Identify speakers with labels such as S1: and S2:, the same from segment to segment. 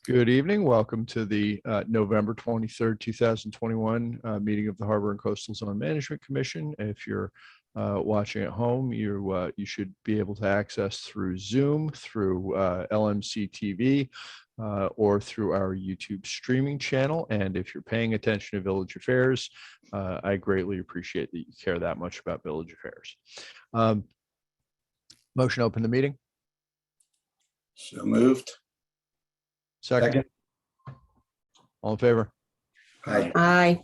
S1: Good evening. Welcome to the November 23rd, 2021 meeting of the Harbor and Coastal Zone Management Commission. If you're watching at home, you should be able to access through Zoom, through LMC TV, or through our YouTube streaming channel. And if you're paying attention to Village Affairs, I greatly appreciate that you care that much about Village Affairs. Motion to open the meeting.
S2: So moved.
S1: Second. All in favor?
S2: Aye.
S3: Aye.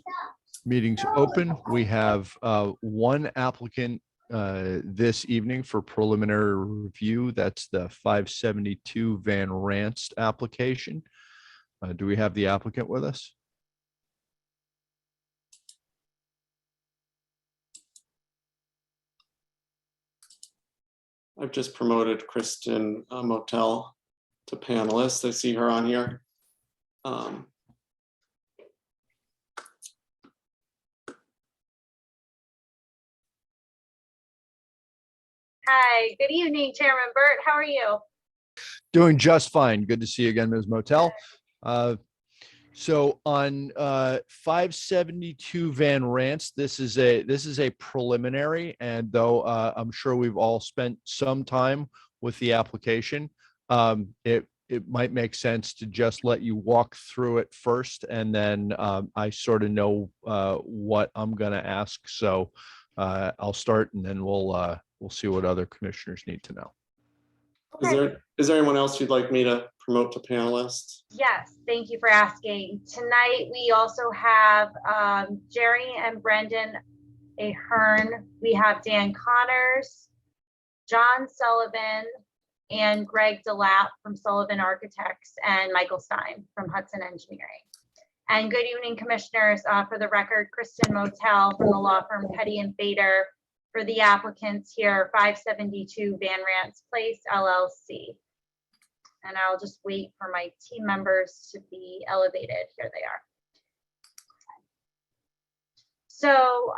S1: Meeting's open. We have one applicant this evening for preliminary review. That's the 572 Van Ranst application. Do we have the applicant with us?
S4: I've just promoted Kristen Motel to panelist. I see her on here.
S5: Hi, good evening, Chairman Burt. How are you?
S1: Doing just fine. Good to see you again, Ms. Motel. So on 572 Van Ranst, this is a preliminary, and though I'm sure we've all spent some time with the application, it might make sense to just let you walk through it first, and then I sort of know what I'm going to ask. So I'll start, and then we'll see what other commissioners need to know.
S5: Okay.
S4: Is there anyone else you'd like me to promote to panelist?
S5: Yes, thank you for asking. Tonight, we also have Jerry and Brendan Ahern. We have Dan Connors, John Sullivan, and Greg DeLapp from Sullivan Architects, and Michael Stein from Hudson Engineering. And good evening, commissioners. For the record, Kristen Motel from the law firm Petty and Bader for the applicants here, 572 Van Ranst Place, LLC. And I'll just wait for my team members to be elevated. Here they are. So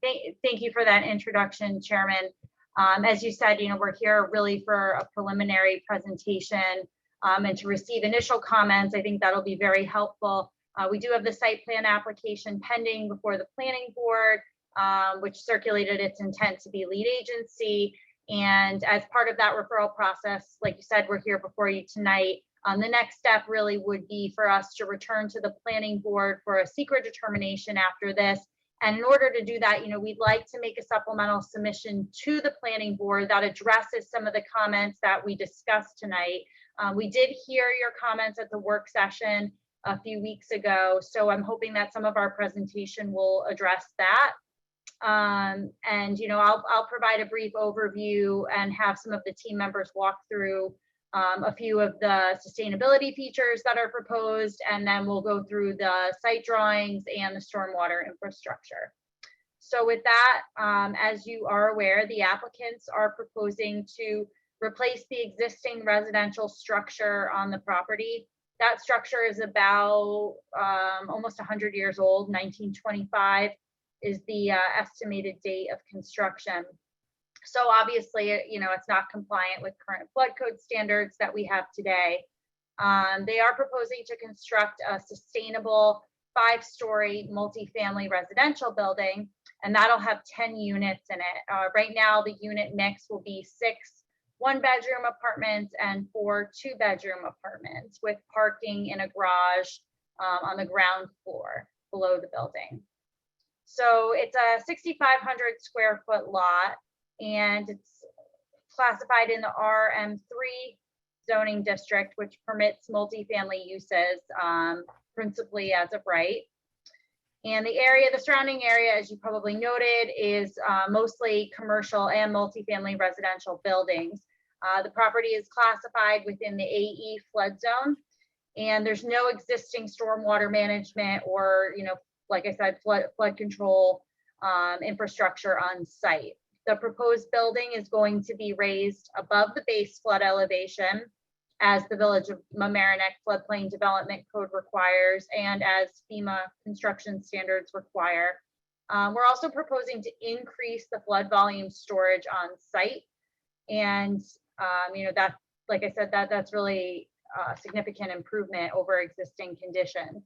S5: thank you for that introduction, Chairman. As you said, we're here really for a preliminary presentation and to receive initial comments. I think that'll be very helpful. We do have the site plan application pending before the planning board, which circulated its intent to be lead agency. And as part of that referral process, like you said, we're here before you tonight. The next step really would be for us to return to the planning board for a secret determination after this. And in order to do that, we'd like to make a supplemental submission to the planning board that addresses some of the comments that we discussed tonight. We did hear your comments at the work session a few weeks ago, so I'm hoping that some of our presentation will address that. And I'll provide a brief overview and have some of the team members walk through a few of the sustainability features that are proposed, and then we'll go through the site drawings and the stormwater infrastructure. So with that, as you are aware, the applicants are proposing to replace the existing residential structure on the property. That structure is about almost 100 years old. 1925 is the estimated date of construction. So obviously, it's not compliant with current flood code standards that we have today. They are proposing to construct a sustainable 5-story multifamily residential building, and that'll have 10 units in it. Right now, the unit mix will be 6 1-bedroom apartments and 4 2-bedroom apartments with parking in a garage on the ground floor below the building. So it's a 6,500 square foot lot, and it's classified in the RM3 zoning district, which permits multifamily uses principally as of right. And the surrounding area, as you probably noted, is mostly commercial and multifamily residential buildings. The property is classified within the AE flood zone, and there's no existing stormwater management or, like I said, flood control infrastructure on site. The proposed building is going to be raised above the base flood elevation, as the Village of Mamaroneck Floodplain Development Code requires and as FEMA construction standards require. We're also proposing to increase the flood volume storage on site. And, that, like I said, that's really significant improvement over existing conditions.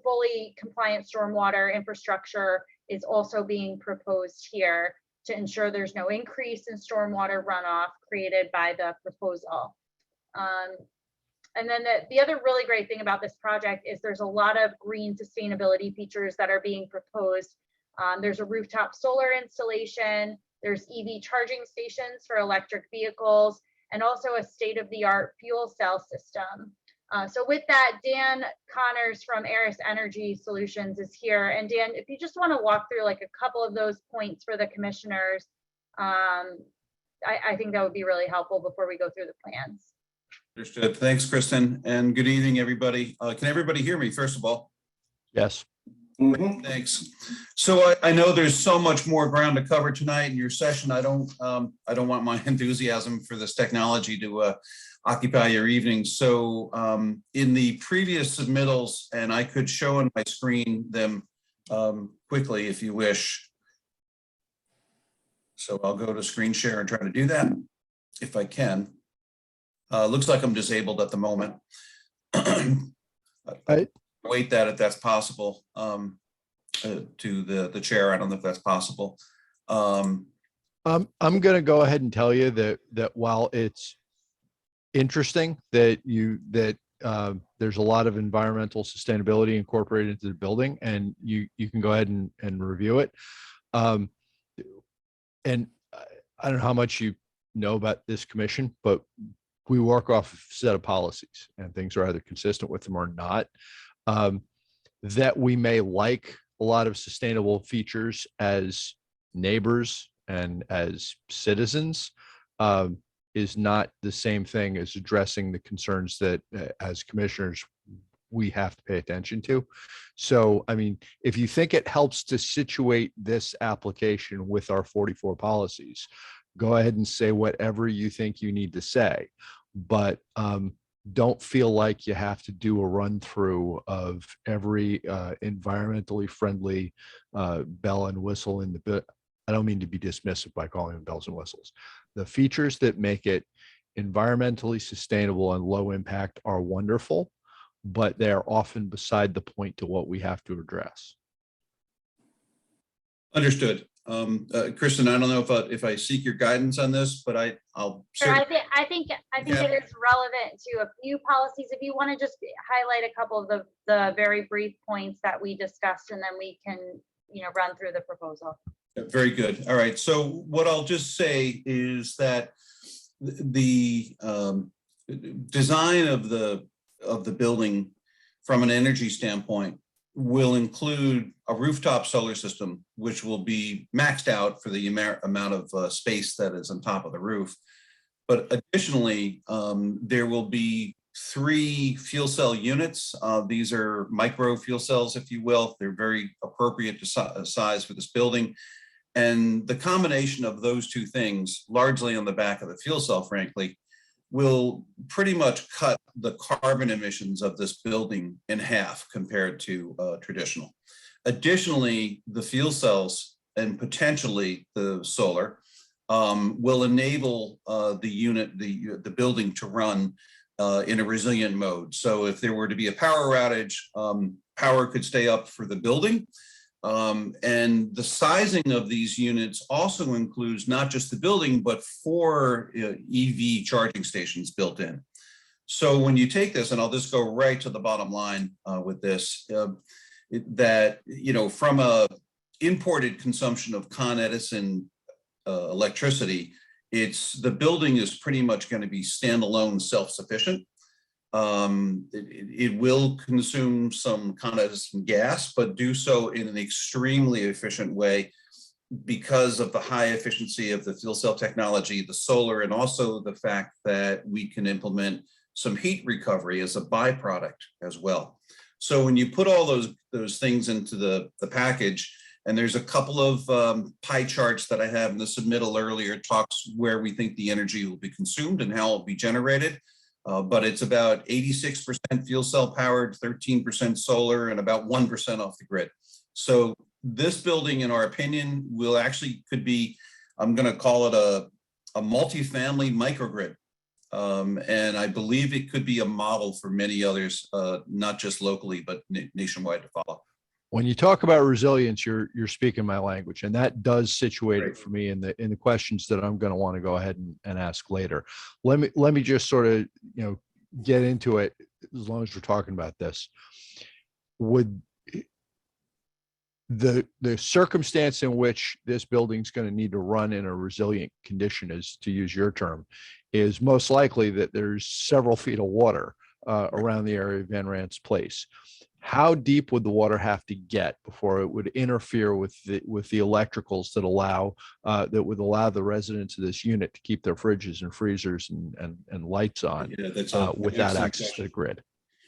S5: Fully compliant stormwater infrastructure is also being proposed here to ensure there's no increase in stormwater runoff created by the proposal. And then the other really great thing about this project is there's a lot of green sustainability features that are being proposed. There's a rooftop solar installation, there's EV charging stations for electric vehicles, and also a state-of-the-art fuel cell system. So with that, Dan Connors from Egress Energy Solutions is here. And Dan, if you just want to walk through like a couple of those points for the commissioners, I think that would be really helpful before we go through the plans.
S3: Understood. Thanks, Kristen, and good evening, everybody. Can everybody hear me, first of all?
S1: Yes.
S2: Mhm.
S3: Thanks. So I know there's so much more ground to cover tonight in your session. I don't want my enthusiasm for this technology to occupy your evening. So in the previous submittals, and I could show on my screen them quickly if you wish. So I'll go to screen share and try to do that if I can. Looks like I'm disabled at the moment. Wait that if that's possible to the chair. I don't know if that's possible.
S1: I'm going to go ahead and tell you that while it's interesting that there's a lot of environmental sustainability incorporated into the building, and you can go ahead and review it. And I don't know how much you know about this commission, but we work off a set of policies, and things are either consistent with them or not. That we may like a lot of sustainable features as neighbors and as citizens is not the same thing as addressing the concerns that as commissioners we have to pay attention to. So, I mean, if you think it helps to situate this application with our 44 policies, go ahead and say whatever you think you need to say, but don't feel like you have to do a run through of every environmentally friendly bell and whistle in the bit. I don't mean to be dismissive by calling them bells and whistles. The features that make it environmentally sustainable and low impact are wonderful, but they're often beside the point to what we have to address.
S3: Understood. Kristen, I don't know if I seek your guidance on this, but I'll
S5: Sure,
S3: certainly.
S5: I think
S3: Yeah.
S5: it is relevant to a few policies. If you want to just highlight a couple of the very brief points that we discussed, and then we can, run through the proposal.
S3: Very good. All right. So what I'll just say is that the design of the building from an energy standpoint will include a rooftop solar system, which will be maxed out for the amount of space that is on top of the roof. But additionally, there will be 3 fuel cell units. These are micro fuel cells, if you will. They're very appropriate to size for this building. And the combination of those 2 things, largely on the back of the fuel cell, frankly, will pretty much cut the carbon emissions of this building in half compared to traditional. Additionally, the fuel cells and potentially the solar will enable the building to run in a resilient mode. So if there were to be a power outage, power could stay up for the building. And the sizing of these units also includes not just the building, but 4 EV charging stations built in. So when you take this, and I'll just go right to the bottom line with this, that, from a imported consumption of Con Edison electricity, the building is pretty much going to be standalone, self-sufficient. It will consume some Con Edison gas, but do so in an extremely efficient way because of the high efficiency of the fuel cell technology, the solar, and also the fact that we can implement some heat recovery as a byproduct as well. So when you put all those things into the package, and there's a couple of pie charts that I have in the submittal earlier, talks where we think the energy will be consumed and how it will be generated. But it's about 86% fuel cell powered, 13% solar, and about 1% off the grid. So this building, in our opinion, could be, I'm going to call it a multifamily microgrid. And I believe it could be a model for many others, not just locally, but nationwide to follow.
S1: When you talk about resilience, you're speaking my language, and that does situate
S3: Great.
S1: it for me in the questions that I'm going to want to go ahead and ask later. Let me just sort of, get into it as long as we're talking about this. Would the circumstance in which this building's going to need to run in a resilient condition, is to use your term, is most likely that there's several feet of water around the area of Van Rant's place. How deep would the water have to get before it would interfere with the electricals that would allow the residents of this unit to keep their fridges and freezers and lights on
S3: Yeah, that's
S1: without
S3: excellent
S1: access to the grid?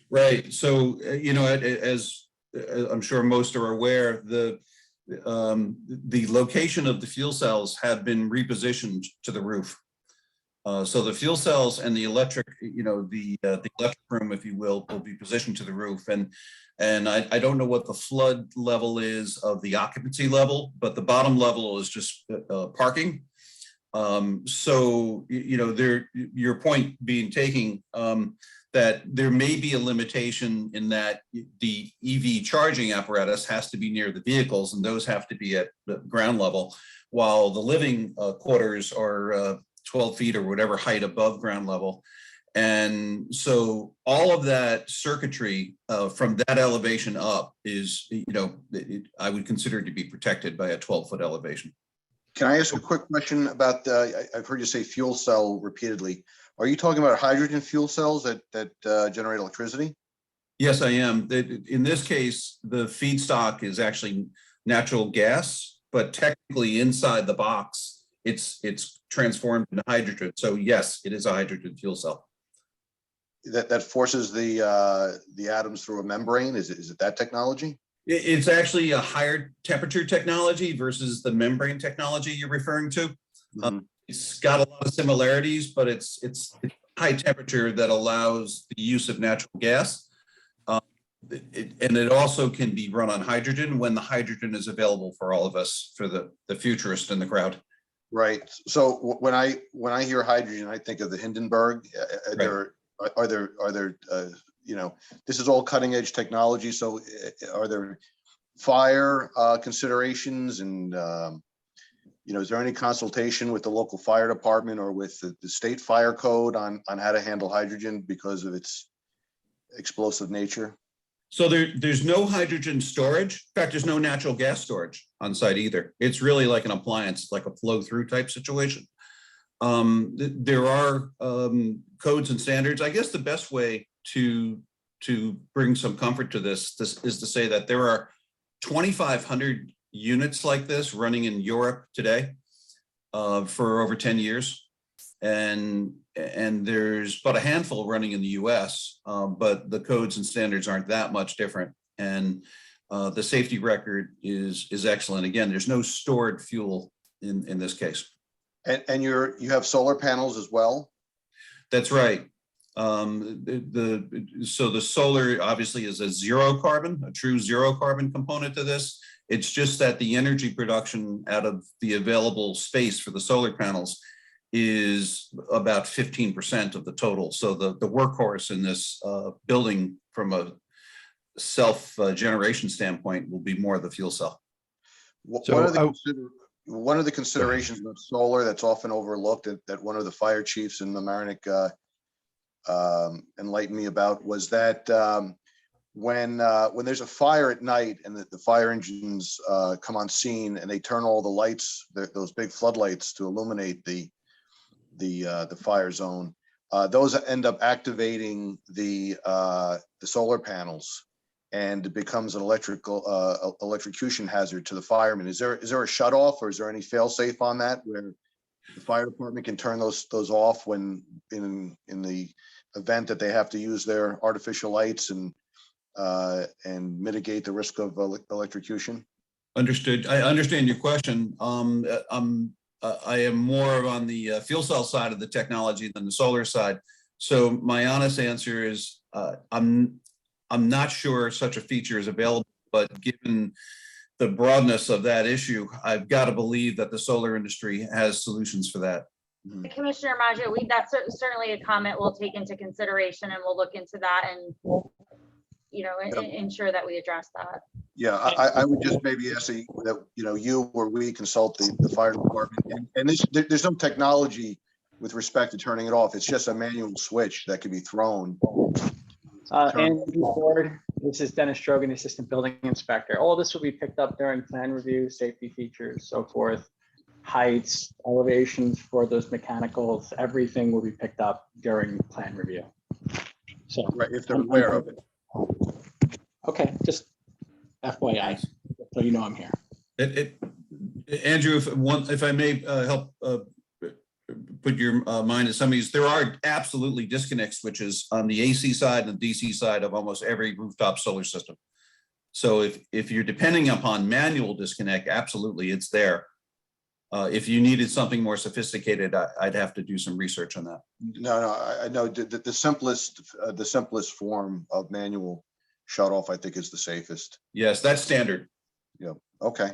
S3: Right. So, as I'm sure most are aware, the location of the fuel cells have been repositioned to the roof. So the fuel cells and the electric, the electric room, if you will be positioned to the roof. And I don't know what the flood level is of the occupancy level, but the bottom level is just parking. So, your point being taken, that there may be a limitation in that the EV charging apparatus has to be near the vehicles, and those have to be at the ground level, while the living quarters are 12 feet or whatever height above ground level. And so all of that circuitry from that elevation up is, I would consider to be protected by a 12-foot elevation.
S6: Can I ask a quick question about I've heard you say fuel cell repeatedly. Are you talking about hydrogen fuel cells that generate electricity?
S3: Yes, I am. In this case, the feedstock is actually natural gas, but technically inside the box, it's transformed into hydrogen. So yes, it is a hydrogen fuel cell.
S6: That forces the atoms through a membrane. Is it that technology?
S3: It's actually a higher temperature technology versus the membrane technology you're referring to.
S6: Mm-hmm.
S3: It's got a lot of similarities, but it's high temperature that allows the use of natural gas. And it also can be run on hydrogen when the hydrogen is available for all of us, for the futurists in the crowd.
S6: Right. So when I hear hydrogen, I think of the Hindenburg. Are there this is all cutting edge technology. So are there fire considerations, and is there any consultation with the local fire department or with the state fire code on how to handle hydrogen because of its explosive nature?
S3: So there's no hydrogen storage. In fact, there's no natural gas storage on site either. It's really like an appliance, like a flow through type situation. There are codes and standards. I guess the best way to bring some comfort to this is to say that there are 2,500 units like this running in Europe today for over 10 years. And there's but a handful running in the US, but the codes and standards aren't that much different. And the safety record is excellent. Again, there's no stored fuel in this case.
S6: And you have solar panels as well?
S3: That's right. So the solar obviously is a true zero carbon component to this. It's just that the energy production out of the available space for the solar panels is about 15% of the total. So the workhorse in this building from a self-generation standpoint will be more of the fuel cell.
S6: One of the considerations of solar that's often overlooked that one of the fire chiefs in Mamaroneck enlightened me about was that when there's a fire at night and the fire engines come on scene and they turn all the lights, those big floodlights to illuminate the fire zone, those end up activating the solar panels, and it becomes an electrocution hazard to the firemen. Is there a shut off, or is there any fail safe on that where the fire department can turn those off when in the event that they have to use their artificial lights and mitigate the risk of electrocution?
S3: Understood. I understand your question. I am more on the fuel cell side of the technology than the solar side. So my honest answer is I'm not sure such a feature is available, but given the broadness of that issue, I've got to believe that the solar industry has solutions for that.
S5: Commissioner Maggio, that's certainly a comment we'll take into consideration, and we'll look into that and, you know, ensure that we address that.
S6: Yeah, I would just maybe ask that, you know, you or we consult the fire department. And there's no technology with respect to turning it off. It's just a manual switch that can be thrown.
S7: Andrew Ford, this is Dennis Strogan, Assistant Building Inspector. All this will be picked up during plan review, safety features, so forth, heights, elevations for those mechanicals, everything will be picked up during plan review. So,
S6: Right, if they're aware of it.
S7: okay, just FYI, so you know I'm here.
S3: Andrew, if I may help put your mind at some of these, there are absolutely disconnect switches on the AC side and the DC side of almost every rooftop solar system. So if you're depending upon manual disconnect, absolutely, it's there. If you needed something more sophisticated, I'd have to do some research on that.
S6: No, I know the simplest form of manual shut off, I think, is the safest.
S3: Yes, that's standard.
S6: Yeah, okay.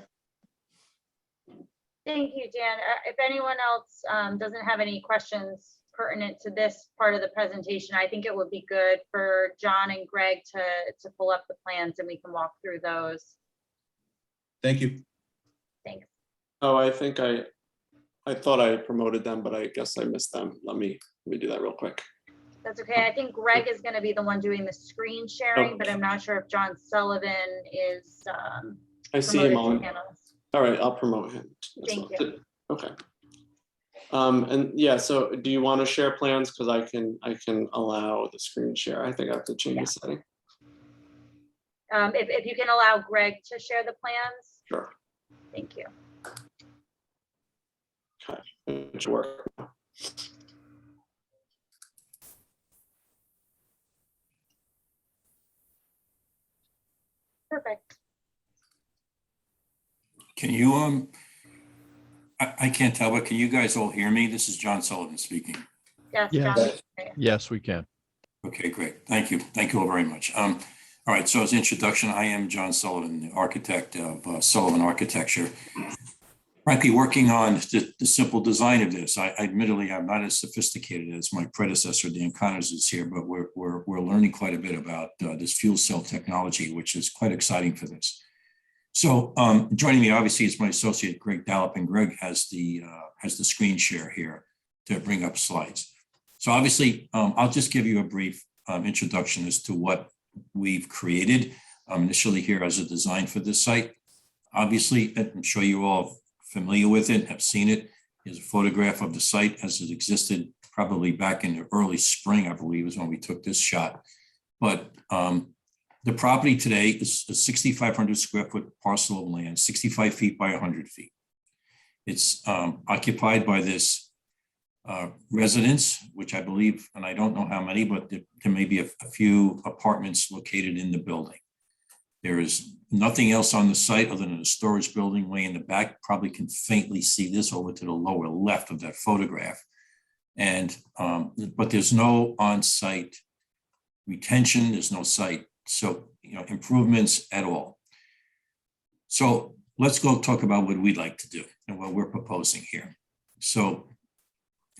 S5: Thank you, Dan. If anyone else doesn't have any questions pertinent to this part of the presentation, I think it would be good for John and Greg to pull up the plans and we can walk through those.
S3: Thank you.
S5: Thanks.
S4: Oh, I think I thought I promoted them, but I guess I missed them. Let me do that real quick.
S5: That's okay. I think Greg is going to be the one doing the screen sharing, but I'm not sure if John Sullivan is
S4: I see him
S5: promoted
S4: on.
S5: to panelist.
S4: All right, I'll promote him.
S5: Thank you.
S4: Okay. And yeah, so do you want to share plans? Because I can allow the screen share. I think I have to change the setting.
S5: If you can allow Greg to share the plans.
S4: Sure.
S5: Thank you.
S4: Okay, it should work.
S5: Perfect.
S8: Can you, I can't tell, but can you guys all hear me? This is John Sullivan speaking.
S5: Yes,
S1: Yes.
S5: John.
S1: Yes, we can.
S8: Okay, great. Thank you. Thank you all very much. All right, so as introduction, I am John Sullivan, the architect of Sullivan Architecture. Frankly, working on the simple design of this, I admittedly am not as sophisticated as my predecessor, Dan Connors, is here, but we're learning quite a bit about this fuel cell technology, which is quite exciting for this. So joining me, obviously, is my associate, Greg Dallop, and Greg has the screen share here to bring up slides. So obviously, I'll just give you a brief introduction as to what we've created initially here as a design for this site. Obviously, I'm sure you all familiar with it, have seen it. Here's a photograph of the site as it existed probably back in the early spring, I believe, is when we took this shot. But the property today is a 6,500 square foot parcel of land, 65 feet by 100 feet. It's occupied by this residence, which I believe, and I don't know how many, but there may be a few apartments located in the building. There is nothing else on the site other than a storage building way in the back. Probably can faintly see this over to the lower left of that photograph. And, but there's no on-site retention, there's no site, so, improvements at all. So let's go talk about what we'd like to do and what we're proposing here. So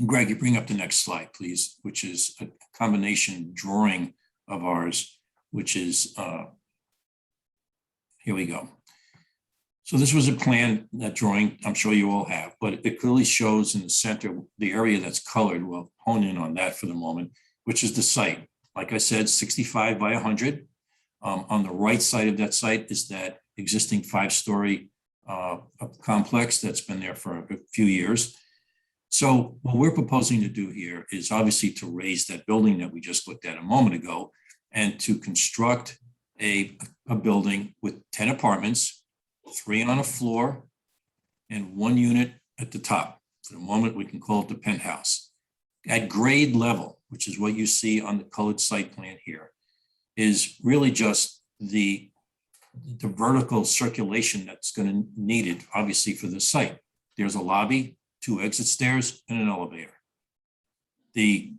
S8: Greg, you bring up the next slide, please, which is a combination drawing of ours, which is, here we go. So this was a plan, that drawing, I'm sure you all have, but it clearly shows in the center, the area that's colored. We'll hone in on that for the moment, which is the site. Like I said, 65 by 100. On the right side of that site is that existing 5-story complex that's been there for a few years. So what we're proposing to do here is obviously to raise that building that we just looked at a moment ago and to construct a building with 10 apartments, 3 on a floor and 1 unit at the top. For the moment, we can call it the penthouse. At grade level, which is what you see on the colored site plan here, is really just the vertical circulation that's going to needed, obviously, for the site. There's a lobby, 2 exit stairs, and an elevator. The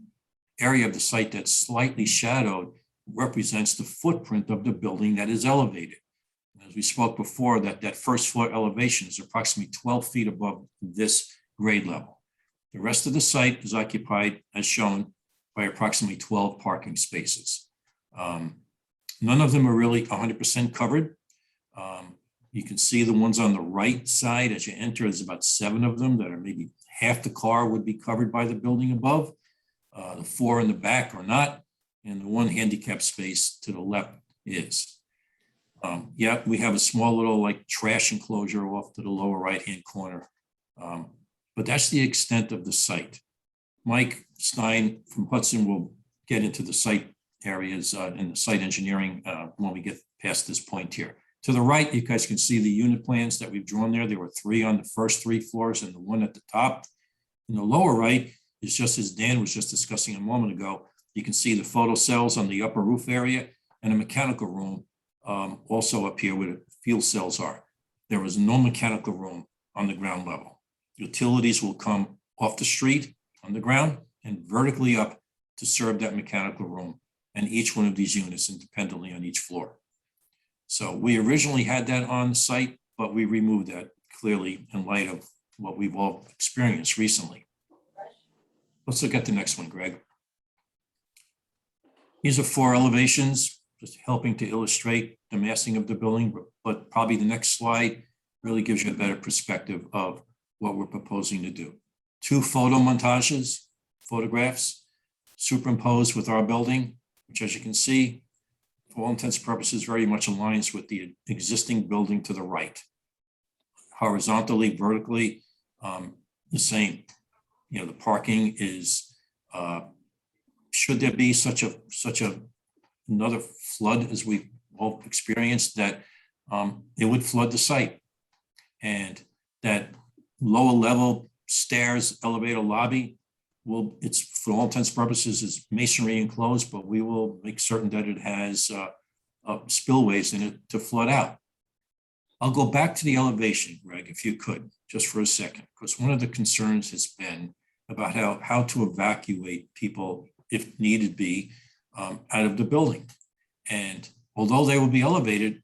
S8: area of the site that's slightly shadowed represents the footprint of the building that is elevated. As we spoke before, that first floor elevation is approximately 12 feet above this grade level. The rest of the site is occupied, as shown, by approximately 12 parking spaces. None of them are really 100% covered. You can see the ones on the right side as you enter, there's about 7 of them that are maybe half the car would be covered by the building above. The 4 in the back are not, and the 1 handicap space to the left is. Yeah, we have a small little like trash enclosure off to the lower right-hand corner. But that's the extent of the site. Mike Stein from Hudson will get into the site areas and the site engineering when we get past this point here. To the right, you guys can see the unit plans that we've drawn there. There were 3 on the first 3 floors and the 1 at the top. In the lower right is just as Dan was just discussing a moment ago. You can see the photo cells on the upper roof area and a mechanical room also up here where the fuel cells are. There is no mechanical room on the ground level. Utilities will come off the street on the ground and vertically up to serve that mechanical room and each one of these units independently on each floor. So we originally had that on site, but we removed that clearly in light of what we've all experienced recently. Let's look at the next one, Greg. These are 4 elevations, just helping to illustrate the massing of the building, but probably the next slide really gives you a better perspective of what we're proposing to do. 2 photo montages, photographs superimposed with our building, which as you can see, for all intents and purposes, very much aligns with the existing building to the right. Horizontally, vertically, the same. You know, the parking is, should there be such another flood as we've all experienced, that it would flood the site. And that lower level stairs, elevator lobby, it's for all intents and purposes is masonry enclosed, but we will make certain that it has spillways in it to flood out. I'll go back to the elevation, Greg, if you could, just for a second, because one of the concerns has been about how to evacuate people, if needed be, out of the building. And although they will be elevated,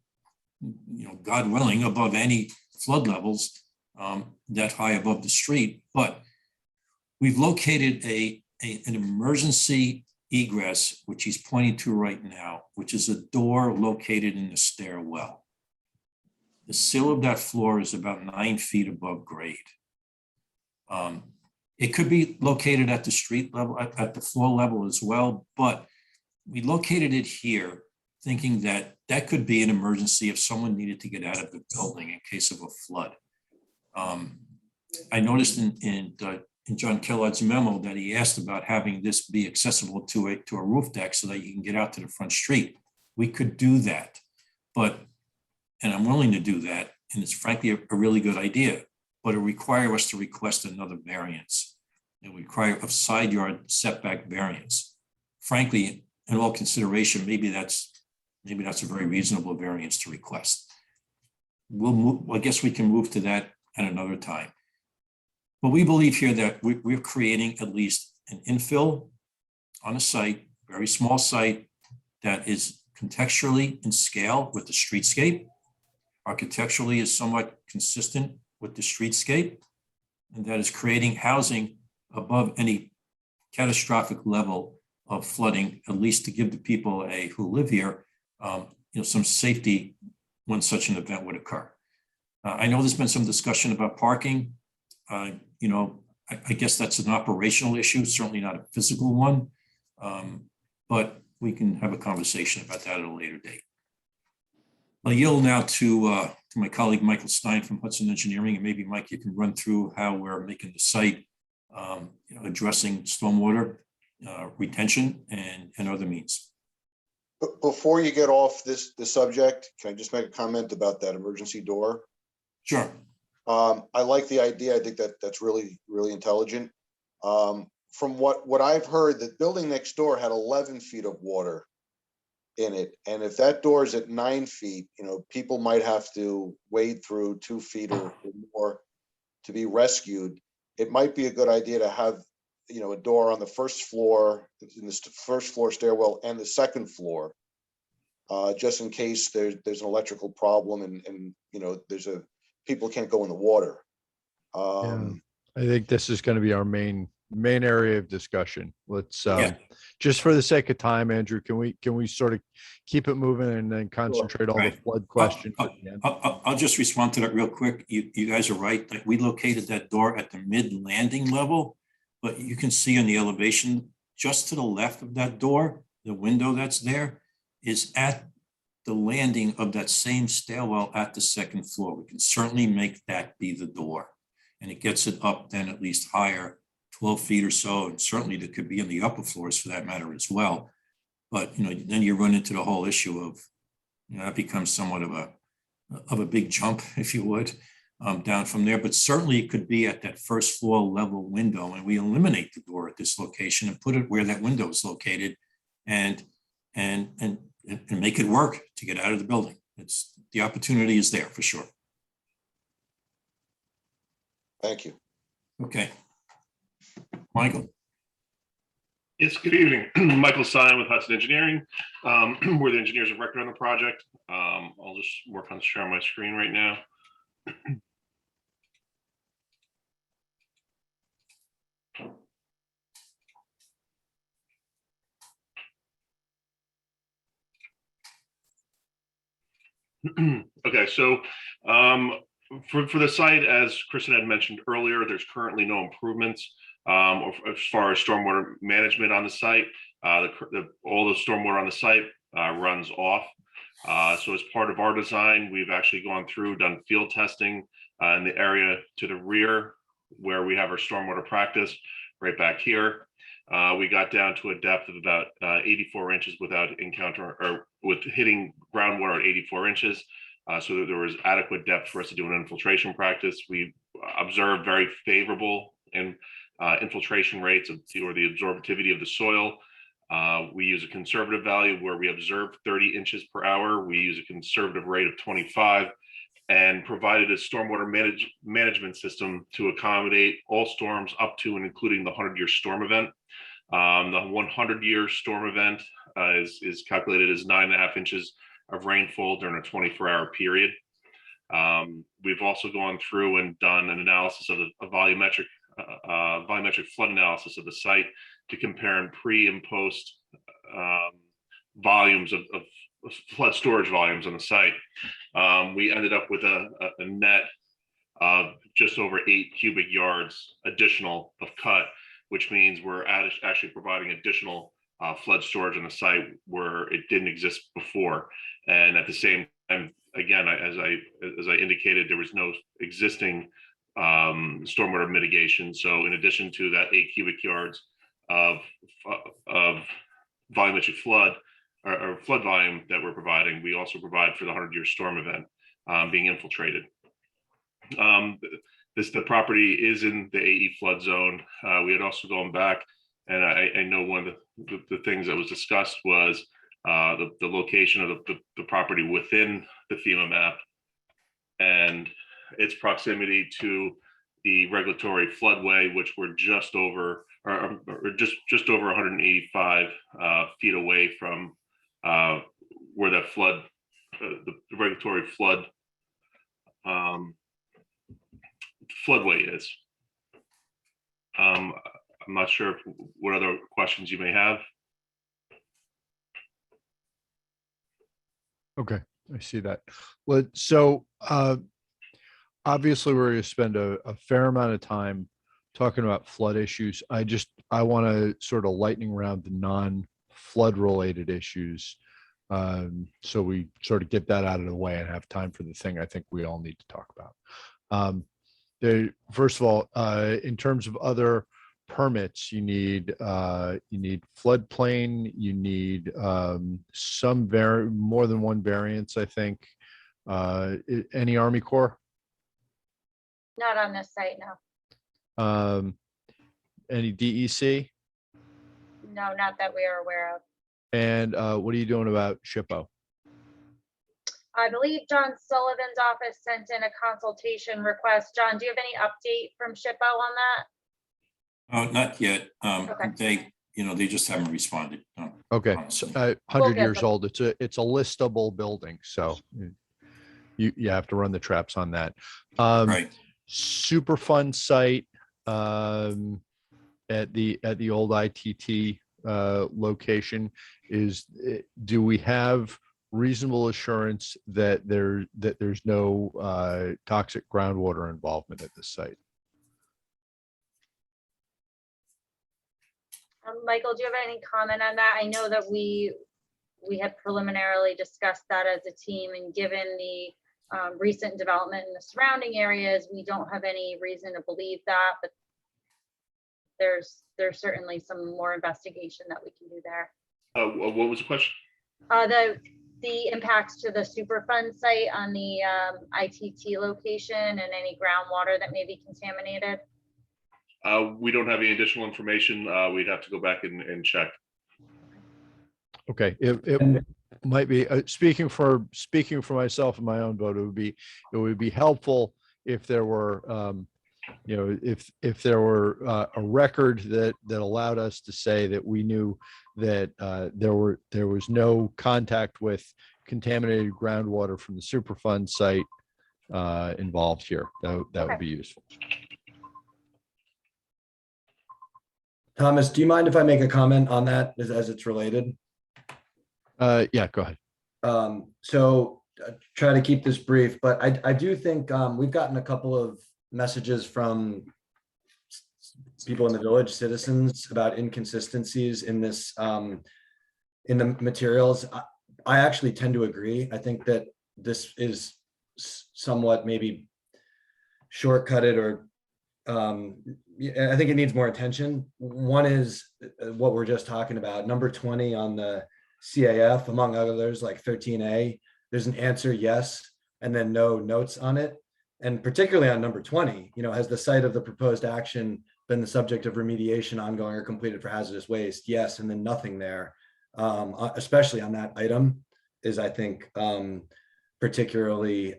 S8: you know, God willing, above any flood levels that high above the street, but we've located an emergency egress, which he's pointing to right now, which is a door located in the stairwell. The sill of that floor is about 9 feet above grade. It could be located at the street level, at the floor level as well, but we located it here thinking that that could be an emergency if someone needed to get out of the building in case of a flood. I noticed in John Kellogg's memo that he asked about having this be accessible to a roof deck so that you can get out to the front street. We could do that, and I'm willing to do that, and it's frankly a really good idea, but it requires us to request another variance. It would require a side yard setback variance. Frankly, in all consideration, maybe that's a very reasonable variance to request. We'll move, I guess we can move to that at another time. But we believe here that we're creating at least an infill on a site, very small site, that is contextually in scale with the streetscape, architecturally is somewhat consistent with the streetscape, and that is creating housing above any catastrophic level of flooding, at least to give the people who live here, some safety when such an event would occur. I know there's been some discussion about parking. I guess that's an operational issue, certainly not a physical one, but we can have a conversation about that at a later date. I'll yield now to my colleague, Michael Stein from Hudson Engineering, and maybe Mike, you can run through how we're making the site, addressing stormwater retention and other means.
S6: Before you get off the subject, can I just make a comment about that emergency door?
S8: Sure.
S6: I like the idea. I think that's really, really intelligent. From what I've heard, the building next door had 11 feet of water in it. And if that door is at 9 feet, people might have to wade through 2 feet or more to be rescued. It might be a good idea to have, a door on the first floor, in the first floor stairwell and the second floor, just in case there's an electrical problem and people can't go in the water.
S1: I think this is going to be our main area of discussion. Let's
S8: Yeah.
S1: just for the sake of time, Andrew, can we sort of keep it moving and then concentrate on the
S8: Right.
S1: flood questions at the end?
S8: I'll just respond to that real quick. You guys are right. That we located that door at the mid landing level, but you can see on the elevation just to the left of that door, the window that's there is at the landing of that same stairwell at the second floor. We can certainly make that be the door. And it gets it up then at least higher, 12 feet or so. And certainly that could be in the upper floors for that matter as well. But, you know, then you run into the whole issue of, you know, that becomes somewhat of a big jump, if you would, down from there. But certainly it could be at that first floor level window, and we eliminate the door at this location and put it where that window is located and make it work to get out of the building. The opportunity is there for sure.
S6: Thank you.
S8: Okay. Michael.
S9: Yes, good evening. Michael Stein with Hudson Engineering. We're the engineers of record on the project. I'll just work on sharing my screen right now. Okay, so for the site, as Kristen had mentioned earlier, there's currently no improvements as far as stormwater management on the site. All the stormwater on the site runs off. So as part of our design, we've actually gone through, done field testing in the area to the rear where we have our stormwater practice right back here. We got down to a depth of about 84 inches without with hitting groundwater at 84 inches. So that there was adequate depth for us to do an infiltration practice. We observed very favorable infiltration rates or the absorptivity of the soil. We use a conservative value where we observe 30 inches per hour. We use a conservative rate of 25 and provided a stormwater management system to accommodate all storms up to and including the 100-year storm event. The 100-year storm event is calculated as 9.5 inches of rainfall during a 24-hour period. We've also gone through and done an analysis of a volumetric flood analysis of the site to compare in pre and post volumes of flood storage volumes on the site. We ended up with a net of just over 8 cubic yards additional of cut, which means we're actually providing additional flood storage on the site where it didn't exist before. And at the same time, again, as I indicated, there was no existing stormwater mitigation. So in addition to that 8 cubic yards of volumetric flood or flood volume that we're providing, we also provide for the 100-year storm event being infiltrated. The property is in the AE flood zone. We had also gone back, and I know one of the things that was discussed was the location of the property within the FEMA map and its proximity to the regulatory floodway, which we're just over, or just over 185 feet away from where that flood, the regulatory flood floodway is. I'm not sure what other questions you may have.
S1: Okay, I see that. So obviously we're going to spend a fair amount of time talking about flood issues. I want to sort of lightning round the non-flood related issues. So we sort of get that out of the way and have time for the thing I think we all need to talk about. First of all, in terms of other permits, you need floodplain, you need more than one variance, I think. Any Army Corps?
S5: Not on this site, no.
S1: Any DEC?
S5: No, not that we are aware of.
S1: And what are you doing about SHPO?
S5: I believe John Sullivan's office sent in a consultation request. John, do you have any update from SHPO on that?
S8: Not yet.
S5: Okay.
S8: They just haven't responded. No.
S1: Okay, so 100
S5: We'll get
S1: years
S5: them.
S1: old. It's a listable building, so you have to run the traps on that.
S8: Right.
S1: Super fun site. at the old ITT location is, do we have reasonable assurance that there's no toxic groundwater involvement at this site?
S5: Michael, do you have any comment on that? I know that we had preliminarily discussed that as a team, and given the recent development in the surrounding areas, we don't have any reason to believe that, but there's certainly some more investigation that we can do there.
S9: What was the question?
S5: The impacts to the Superfund site on the ITT location and any groundwater that may be contaminated.
S9: We don't have any additional information. We'd have to go back and check.
S1: Okay, it might be, speaking for myself and my own vote, it would be helpful if there were, if there were a record that allowed us to say that we knew that there was no contact with contaminated groundwater from the Superfund site involved here. That would be useful.
S10: Thomas, do you mind if I make a comment on that as it's related?
S1: Yeah, go ahead.
S10: So try to keep this brief, but I do think we've gotten a couple of messages from people in the village, citizens, about inconsistencies in this, in the materials. I actually tend to agree. I think that this is somewhat maybe shortcutted, or I think it needs more attention. One is what we're just talking about, number 20 on the CAF, among others, like 13A, there's an answer yes, and then no notes on it. And particularly on number 20, has the site of the proposed action been the subject of remediation ongoing or completed for hazardous waste? Yes, and then nothing there. Especially on that item is, I think, particularly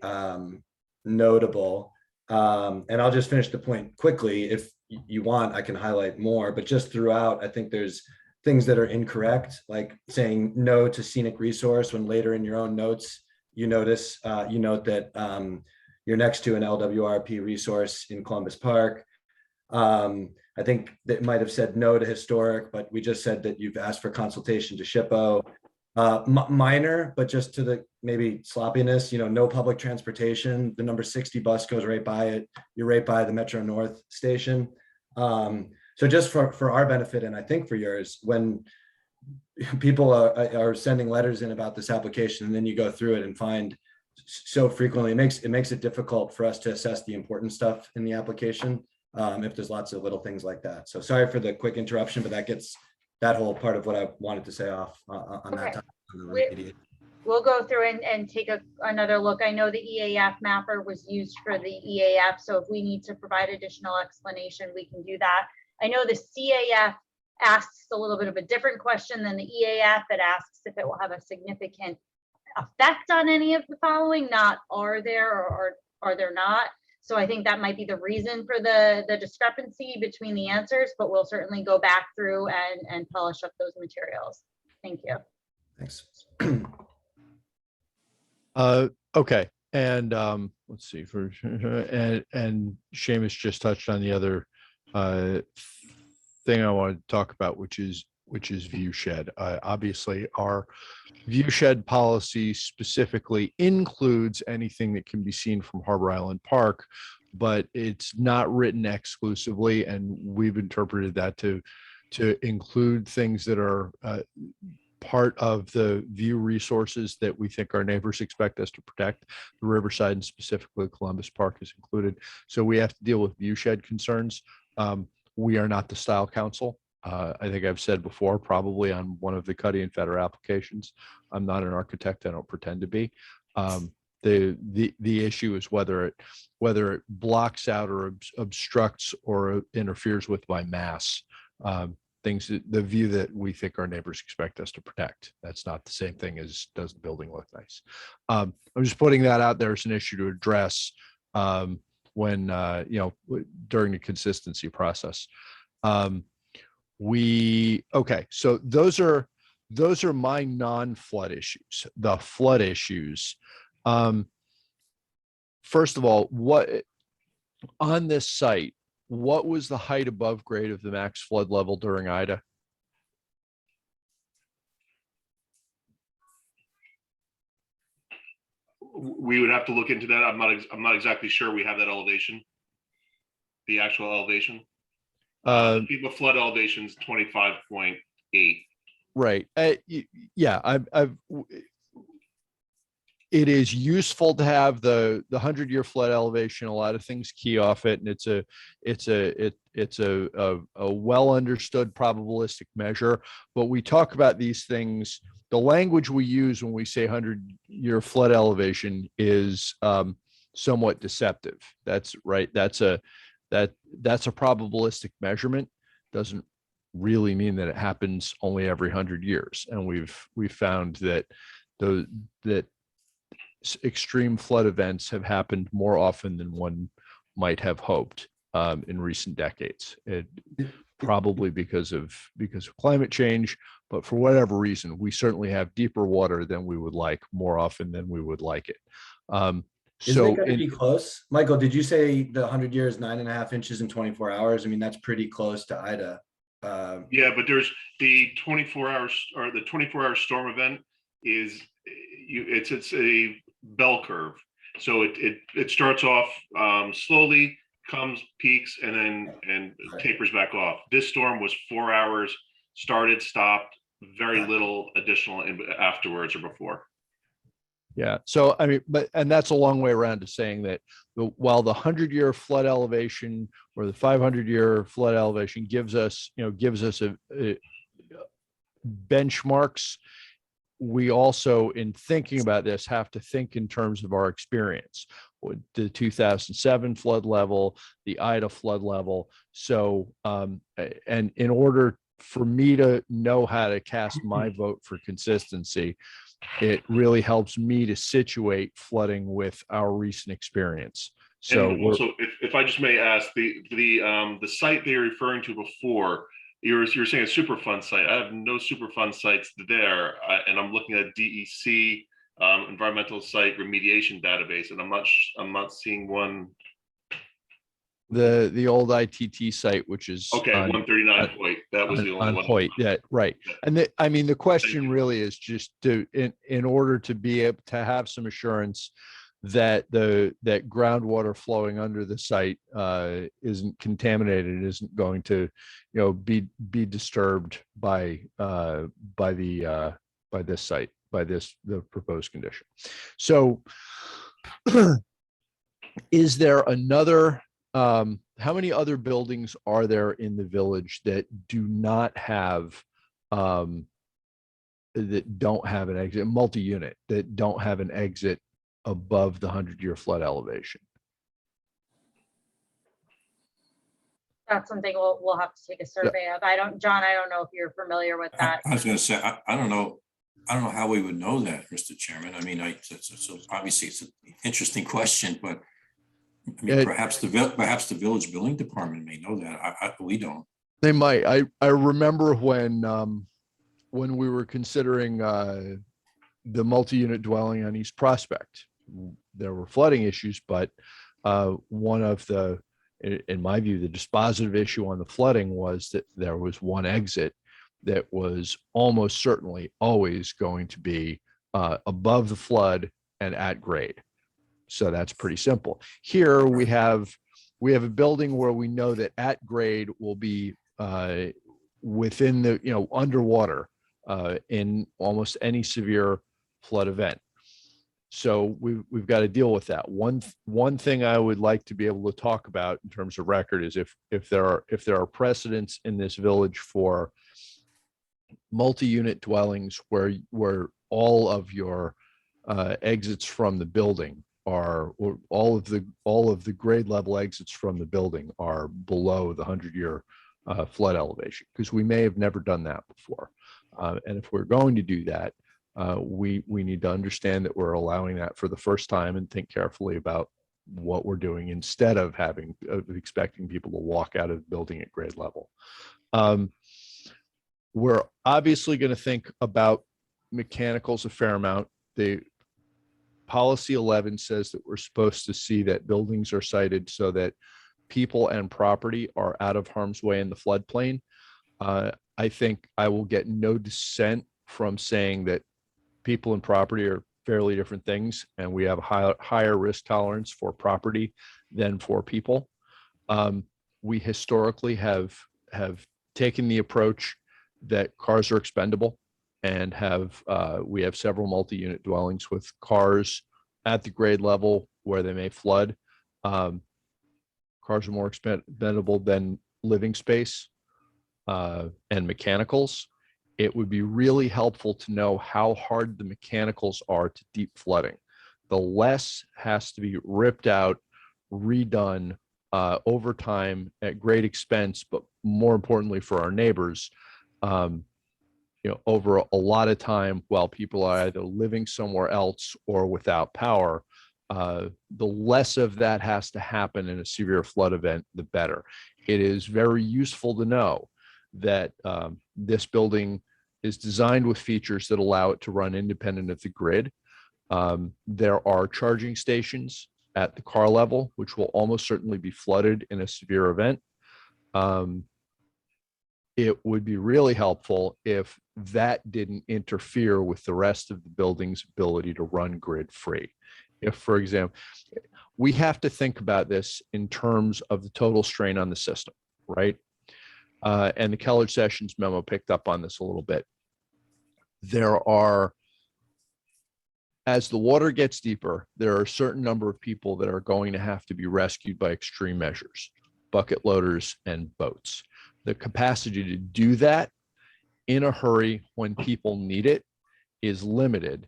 S10: notable. And I'll just finish the point quickly. If you want, I can highlight more, but just throughout, I think there's things that are incorrect, like saying no to scenic resource when later in your own notes, you note that you're next to an LWRP resource in Columbus Park. I think that might have said no to historic, but we just said that you've asked for consultation to SHPO. Minor, but just to the maybe sloppiness, no public transportation. The number 60 bus goes right by it. You're right by the Metro North station. So just for our benefit, and I think for yours, when people are sending letters in about this application, and then you go through it and find so frequently, it makes it difficult for us to assess the important stuff in the application if there's lots of little things like that. So sorry for the quick interruption, but that gets that whole part of what I wanted to say off on that time.
S5: We'll go through and take another look. I know the EAF mapper was used for the EAF, so if we need to provide additional explanation, we can do that. I know the CAF asks a little bit of a different question than the EAF, that asks if it will have a significant effect on any of the following, not are there or are there not. So I think that might be the reason for the discrepancy between the answers, but we'll certainly go back through and polish up those materials. Thank you.
S10: Thanks.
S1: Okay, and let's see, and Seamus just touched on the other thing I wanted to talk about, which is Viewshed. Obviously, our Viewshed policy specifically includes anything that can be seen from Harbor Island Park, but it's not written exclusively, and we've interpreted that to include things that are part of the view resources that we think our neighbors expect us to protect. The Riverside and specifically Columbus Park is included. So we have to deal with Viewshed concerns. We are not the style council. I think I've said before, probably on one of the Cuddy and Fetter applications, I'm not an architect. I don't pretend to be. The issue is whether it blocks out or obstructs or interferes with my mass. Things, the view that we think our neighbors expect us to protect. That's not the same thing as does the building look nice. I'm just putting that out there as an issue to address when during the consistency process. Okay, so those are my non-flood issues. The flood issues. First of all, what on this site, what was the height above grade of the max flood level during Ida?
S9: We would have to look into that. I'm not exactly sure we have that elevation. The actual elevation. The FEMA flood elevation is 25.8.
S1: Right. Yeah, it is useful to have the 100-year flood elevation. A lot of things key off it, and it's a well understood probabilistic measure. But we talk about these things. The language we use when we say 100-year flood elevation is somewhat deceptive. That's right. That's a probabilistic measurement. Doesn't really mean that it happens only every 100 years. And we've found that that extreme flood events have happened more often than one might have hoped in recent decades. Probably because of climate change, but for whatever reason, we certainly have deeper water than we would like more often than we would like it.
S10: Isn't it going to be close? Michael, did you say the 100 years, 9.5 inches in 24 hours? I mean, that's pretty close to Ida.
S9: Yeah, but there's the 24 hours or the 24-hour storm event is it's a bell curve. So it starts off slowly, comes, peaks, and then tapers back off. This storm was 4 hours, started, stopped, very little additional afterwards or before.
S1: Yeah. So, I mean, and that's a long way around to saying that while the 100-year flood elevation or the 500-year flood elevation gives us a benchmarks, we also, in thinking about this, have to think in terms of our experience with the 2007 flood level, the Ida flood level. So, and in order for me to know how to cast my vote for consistency, it really helps me to situate flooding with our recent experience. So
S9: and also, if I just may ask, the site they were referring to before, you're saying a Superfund site. I have no Superfund sites there, and I'm looking at DEC environmental site remediation database, and I'm not seeing one.
S1: The old ITT site, which is
S9: okay, 139 Hoyt. That was the only one.
S1: Hoyt, yeah, right. And I mean, the question really is just in order to be able to have some assurance that that groundwater flowing under the site isn't contaminated, isn't going to, be disturbed by this site, by the proposed condition. So, is there another? How many other buildings are there in the village that do not have that don't have an exit, multi-unit, that don't have an exit above the 100-year flood elevation?
S5: That's something we'll have to take a survey of. John, I don't know if you're familiar with that.
S8: I was going to say, I don't know how we would know that, Mr. Chairman. I mean, so obviously it's an interesting question, but I mean, perhaps the village building department may know that. We don't.
S1: They might. I remember when we were considering the multi-unit dwelling on East Prospect, there were flooding issues, but one of the, in my view, the dispositive issue on the flooding was that there was one exit that was almost certainly always going to be above the flood and at grade. So that's pretty simple. Here we have a building where we know that at grade will be within the, underwater in almost any severe flood event. So we've got to deal with that. One thing I would like to be able to talk about in terms of record is if there are precedents in this village for multi-unit dwellings where all of your exits from the building are, or all of the grade level exits from the building are below the 100-year flood elevation, because we may have never done that before. And if we're going to do that, we need to understand that we're allowing that for the first time and think carefully about what we're doing instead of expecting people to walk out of the building at grade level. We're obviously going to think about mechanicals a fair amount. The policy 11 says that we're supposed to see that buildings are sited so that people and property are out of harm's way in the floodplain. I think I will get no dissent from saying that people and property are fairly different things, and we have higher risk tolerance for property than for people. We historically have taken the approach that cars are expendable, and we have several multi-unit dwellings with cars at the grade level where they may flood. Cars are more expendable than living space and mechanicals. It would be really helpful to know how hard the mechanicals are to deep flooding. The less has to be ripped out, redone over time at great expense, but more importantly for our neighbors, over a lot of time while people are either living somewhere else or without power. The less of that has to happen in a severe flood event, the better. It is very useful to know that this building is designed with features that allow it to run independent of the grid. There are charging stations at the car level, which will almost certainly be flooded in a severe event. It would be really helpful if that didn't interfere with the rest of the building's ability to run grid free. If, for example, we have to think about this in terms of the total strain on the system, right? And the Keller Sessions memo picked up on this a little bit. As the water gets deeper, there are a certain number of people that are going to have to be rescued by extreme measures, bucket loaders and boats. The capacity to do that in a hurry when people need it is limited.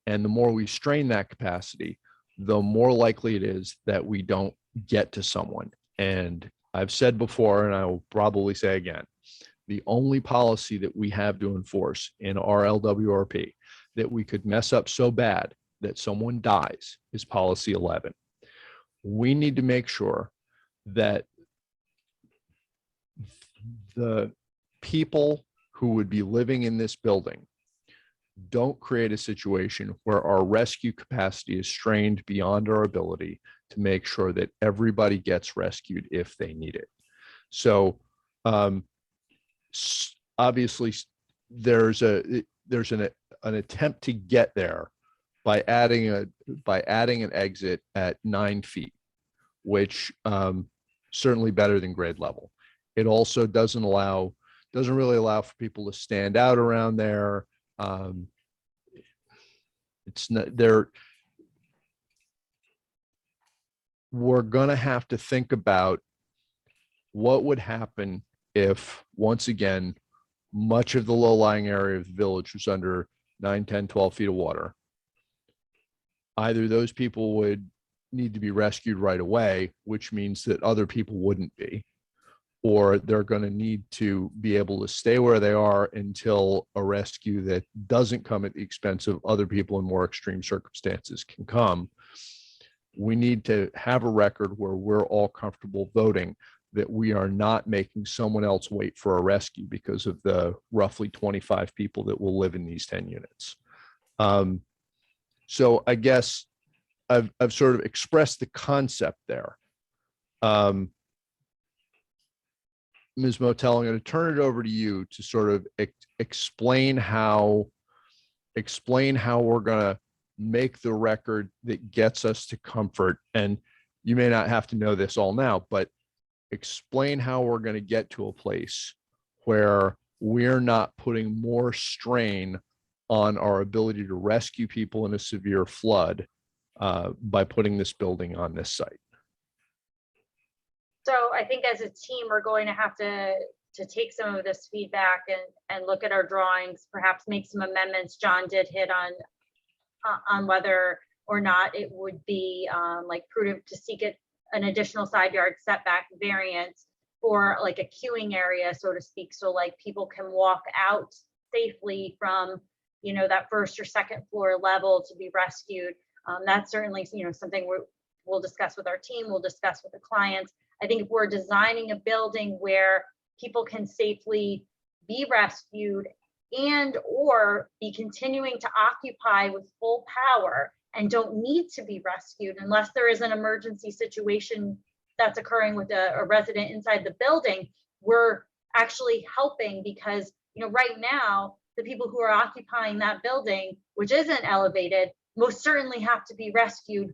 S1: And the more we strain that capacity, the more likely it is that we don't get to someone. And I've said before, and I will probably say again, the only policy that we have to enforce in our LWRP that we could mess up so bad that someone dies is policy 11. We need to make sure that the people who would be living in this building don't create a situation where our rescue capacity is strained beyond our ability to make sure that everybody gets rescued if they need it. So obviously there's an attempt to get there by adding an exit at 9 feet, which certainly better than grade level. It also doesn't really allow for people to stand out around there. It's not there. We're going to have to think about what would happen if, once again, much of the low-lying area of the village was under 9, 10, 12 feet of water. Either those people would need to be rescued right away, which means that other people wouldn't be, or they're going to need to be able to stay where they are until a rescue that doesn't come at the expense of other people in more extreme circumstances can come. We need to have a record where we're all comfortable voting that we are not making someone else wait for a rescue because of the roughly 25 people that will live in these 10 units. So I guess I've sort of expressed the concept there. Ms. Motel, I'm going to turn it over to you to sort of explain how we're going to make the record that gets us to comfort. And you may not have to know this all now, but explain how we're going to get to a place where we're not putting more strain on our ability to rescue people in a severe flood by putting this building on this site.
S5: So I think as a team, we're going to have to take some of this feedback and look at our drawings, perhaps make some amendments. John did hit on whether or not it would be like prudent to seek an additional side yard setback variance for like a queuing area, so to speak. So like people can walk out safely from, that first or second floor level to be rescued. That's certainly, something we'll discuss with our team, we'll discuss with the clients. I think if we're designing a building where people can safely be rescued and or be continuing to occupy with full power and don't need to be rescued unless there is an emergency situation that's occurring with a resident inside the building, we're actually helping because, right now, the people who are occupying that building, which isn't elevated, most certainly have to be rescued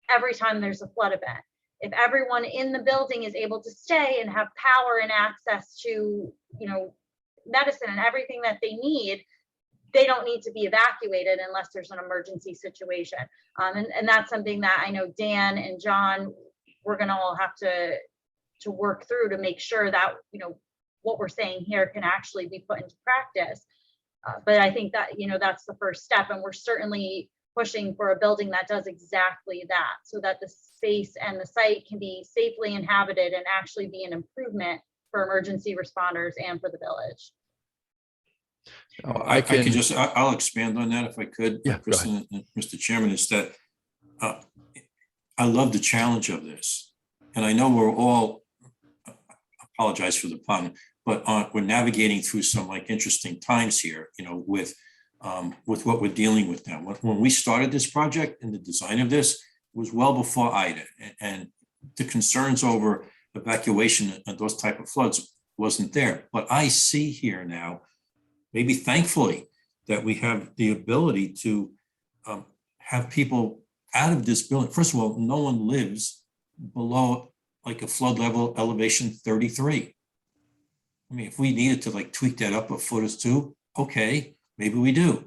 S5: every time there's a flood event. If everyone in the building is able to stay and have power and access to, medicine and everything that they need, they don't need to be evacuated unless there's an emergency situation. And that's something that I know Dan and John, we're gonna all have to work through to make sure that, what we're saying here can actually be put into practice. But I think that, that's the first step, and we're certainly pushing for a building that does exactly that, so that the space and the site can be safely inhabited and actually be an improvement for emergency responders and for the village.
S8: I'll expand on that if I could.
S1: Yeah, go ahead.
S8: Mr. Chairman, is that I love the challenge of this. And I know we're all, apologize for the pun, but we're navigating through some interesting times here, with what we're dealing with now. When we started this project and the design of this was well before Ida, and the concerns over evacuation and those type of floods wasn't there. But I see here now, maybe thankfully, that we have the ability to have people out of this building. First of all, no one lives below a flood level elevation 33. I mean, if we needed to tweak that up a foot or two, okay, maybe we do.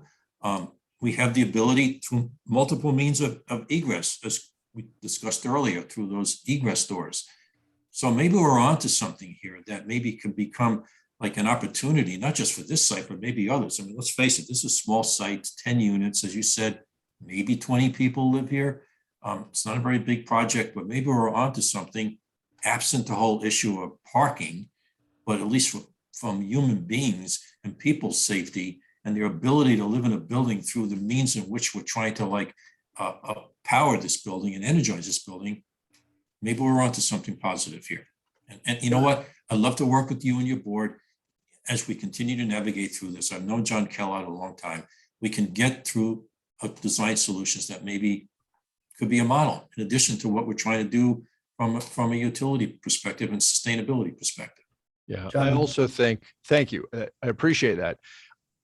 S8: We have the ability to multiple means of egress, as we discussed earlier, through those egress doors. So maybe we're onto something here that maybe can become an opportunity, not just for this site, but maybe others. I mean, let's face it, this is a small site, 10 units, as you said, maybe 20 people live here. It's not a very big project, but maybe we're onto something, absent the whole issue of parking, but at least from human beings and people's safety and their ability to live in a building through the means in which we're trying to power this building and energize this building. Maybe we're onto something positive here. And you know what? I'd love to work with you and your board as we continue to navigate through this. I've known John Kellogg a long time. We can get through design solutions that maybe could be a model, in addition to what we're trying to do from a utility perspective and sustainability perspective.
S1: Yeah,
S10: John,
S1: I also think, thank you. I appreciate that.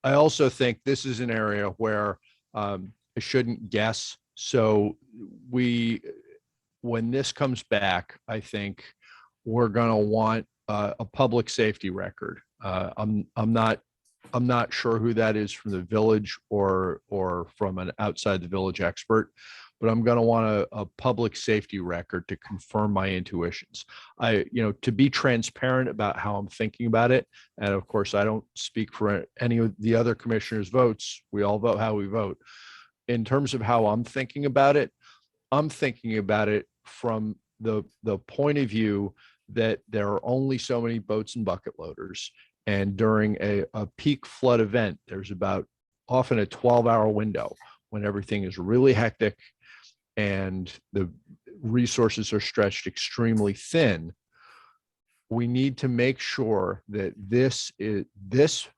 S1: I also think this is an area where I shouldn't guess. So when this comes back, I think we're going to want a public safety record. I'm not sure who that is from the village or from an outside the village expert, but I'm going to want a public safety record to confirm my intuitions. To be transparent about how I'm thinking about it. And of course, I don't speak for any of the other commissioners' votes. We all vote how we vote. In terms of how I'm thinking about it, I'm thinking about it from the point of view that there are only so many boats and bucket loaders. And during a peak flood event, there's about often a 12-hour window when everything is really hectic and the resources are stretched extremely thin. We need to make sure that this